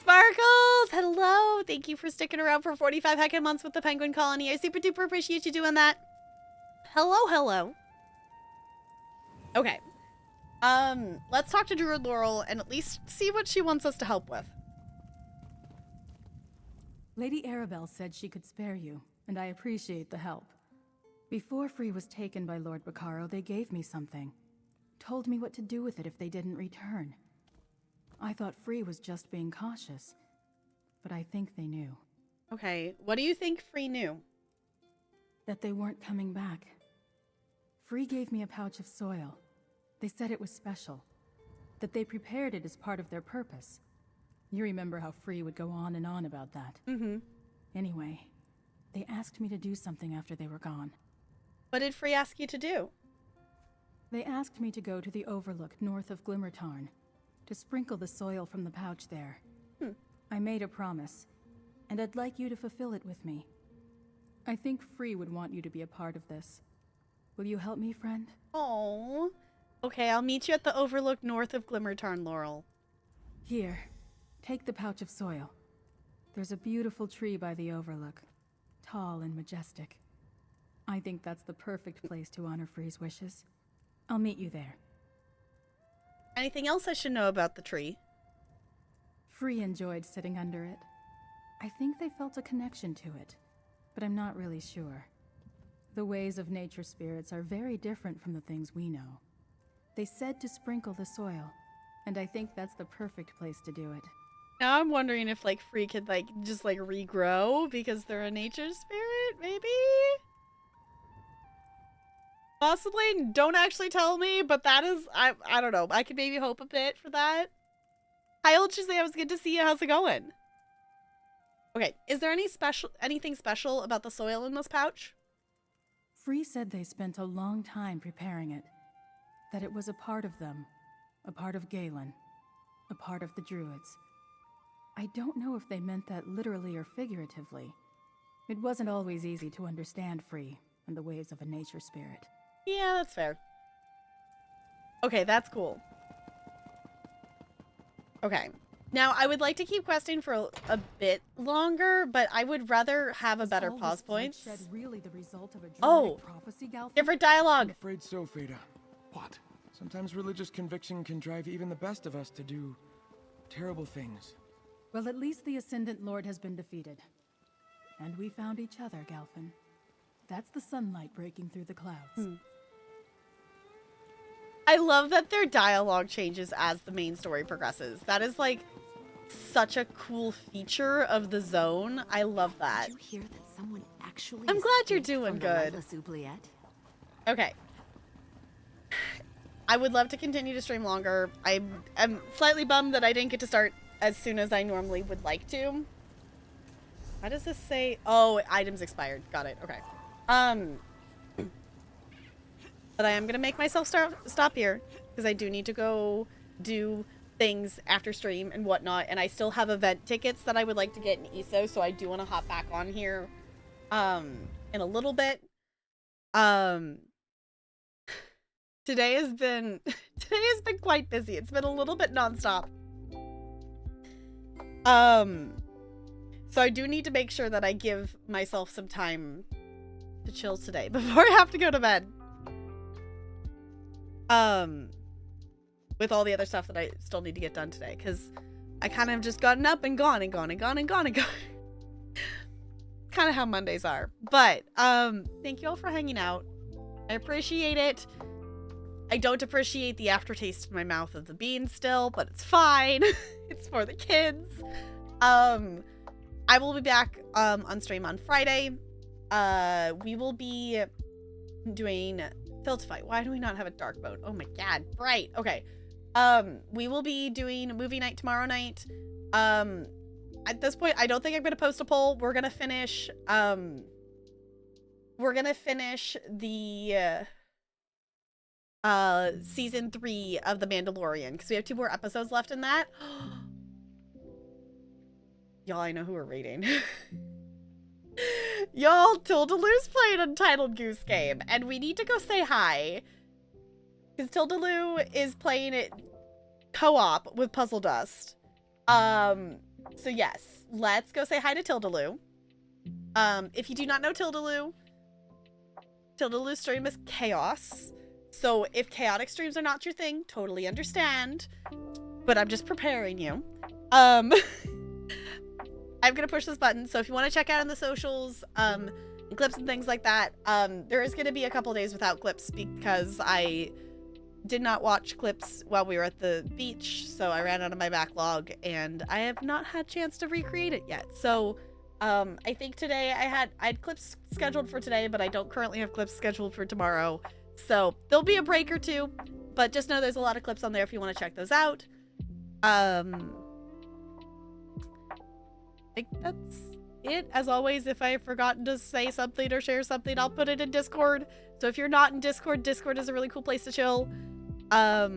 Sparkles, hello. Thank you for sticking around for 45 heckin' months with the Penguin Colony. I super duper appreciate you doing that. Hello. Okay. Let's talk to Druid Laurel and at least see what she wants us to help with. Lady Arabelle said she could spare you, and I appreciate the help. Before Free was taken by Lord Bacaro, they gave me something. Told me what to do with it if they didn't return. I thought Free was just being cautious, but I think they knew. Okay, what do you think Free knew? That they weren't coming back. Free gave me a pouch of soil. They said it was special. That they prepared it as part of their purpose. You remember how Free would go on and on about that. Mm-hmm. Anyway, they asked me to do something after they were gone. What did Free ask you to do? They asked me to go to the overlook north of Glimmertarn, to sprinkle the soil from the pouch there. I made a promise, and I'd like you to fulfill it with me. I think Free would want you to be a part of this. Will you help me, friend? Oh, okay, I'll meet you at the overlook north of Glimmertarn, Laurel. Here, take the pouch of soil. There's a beautiful tree by the overlook, tall and majestic. I think that's the perfect place to honor Free's wishes. I'll meet you there. Anything else I should know about the tree? Free enjoyed sitting under it. I think they felt a connection to it, but I'm not really sure. The ways of nature spirits are very different from the things we know. They said to sprinkle the soil, and I think that's the perfect place to do it. Now I'm wondering if, like, Free could, like, just, like, regrow because they're a nature spirit, maybe? Possibly. Don't actually tell me, but that is, I don't know. I could maybe hope a bit for that. Hi, old Shazam. It was good to see you. How's it going? Okay, is there anything special about the soil in this pouch? Free said they spent a long time preparing it. That it was a part of them. A part of Galen. A part of the Druids. I don't know if they meant that literally or figuratively. It wasn't always easy to understand Free and the ways of a nature spirit. Yeah, that's fair. Okay, that's cool. Okay. Now, I would like to keep questing for a bit longer, but I would rather have a better pause point. Really the result of a prophecy, Galfin? Different dialogue. I'm afraid so, Freda. What? Sometimes religious conviction can drive even the best of us to do terrible things. Well, at least the Ascendant Lord has been defeated. And we found each other, Galfin. That's the sunlight breaking through the clouds. I love that their dialogue changes as the main story progresses. That is, like, such a cool feature of the zone. I love that. Did you hear that someone actually I'm glad you're escaped doing from the good. lightless oubliette? Okay. I would love to continue to stream longer. I'm slightly bummed that I didn't get to start as soon as I normally would like to. Why does this say? Oh, items expired. Got it. Okay. But I am gonna make myself stop here because I do need to go do things after stream and whatnot, and I still have event tickets that I would like to get in ESO, so I do want to hop back on here in a little bit. Today has been quite busy. It's been a little bit nonstop. So I do need to make sure that I give myself some time to chill today before I have to go to bed. With all the other stuff that I still need to get done today, because I kind of just gotten up and gone and gone and gone and gone and gone. Kind of how Mondays are. But thank you all for hanging out. I appreciate it. I don't appreciate the aftertaste in my mouth of the bean still, but it's fine. It's for the kids. I will be back on stream on Friday. We will be doing Filtify. Why do we not have a dark mode? Oh my god, bright. Okay. We will be doing a movie night tomorrow night. At this point, I don't think I'm gonna post a poll. We're gonna finish the season 3 of The Mandalorian, because we have 2 more episodes left in that. Y'all, I know who we're rating. Y'all, Tildalu's playing Untitled Goose Game, and we need to go say hi. Because Tildalu is playing it co-op with Puzzle Dust. So yes, let's go say hi to Tildalu. If you do not know Tildalu's stream is chaos. So if chaotic streams are not your thing, totally understand. But I'm just preparing you. I'm gonna push this button, so if you want to check out on the socials, and clips and things like that, there is gonna be a couple days without clips because I did not watch clips while we were at the beach, so I ran out of my backlog, and I have not had a chance to recreate it yet. So, I think today I had clips scheduled for today, but I don't currently have clips scheduled for tomorrow. So, there'll be a break or two, but just know there's a lot of clips on there if you want to check those out. I think that's it. As always, if I've forgotten to say something or share something, I'll put it in Discord. So if you're not in Discord, Discord is a really cool place to chill. But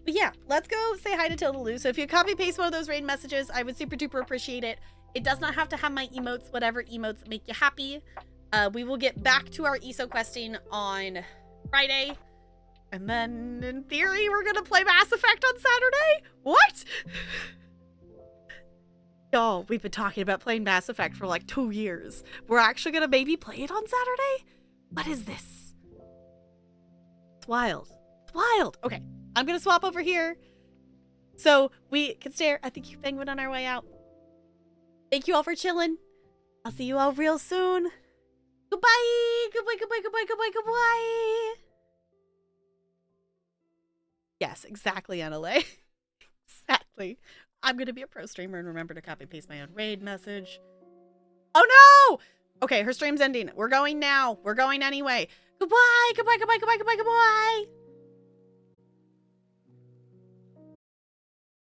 yeah, let's go say hi to Tildalu. So if you copy paste one of those raid messages, I would super duper appreciate it. It does not have to have my emotes, whatever emotes make you happy. We will get back to our ESO questing on Friday. And then, in theory, we're gonna play Mass Effect on Saturday? What? Y'all, we've been talking about playing Mass Effect for like 2 years. We're actually gonna maybe play it on Saturday? What is this? It's wild. It's wild. Okay, I'm gonna swap over here so we can stare at the cute penguin on our way out. Thank you all for chilling. I'll see you all real soon. Goodbye! Goodbye, goodbye, goodbye, goodbye, goodbye! Yes, exactly, Annalay. Exactly. I'm gonna be a pro streamer and remember to copy and paste my own raid message. Oh no! Okay, her stream's ending. We're going now. We're going anyway. Goodbye, goodbye, goodbye, goodbye, goodbye, goodbye!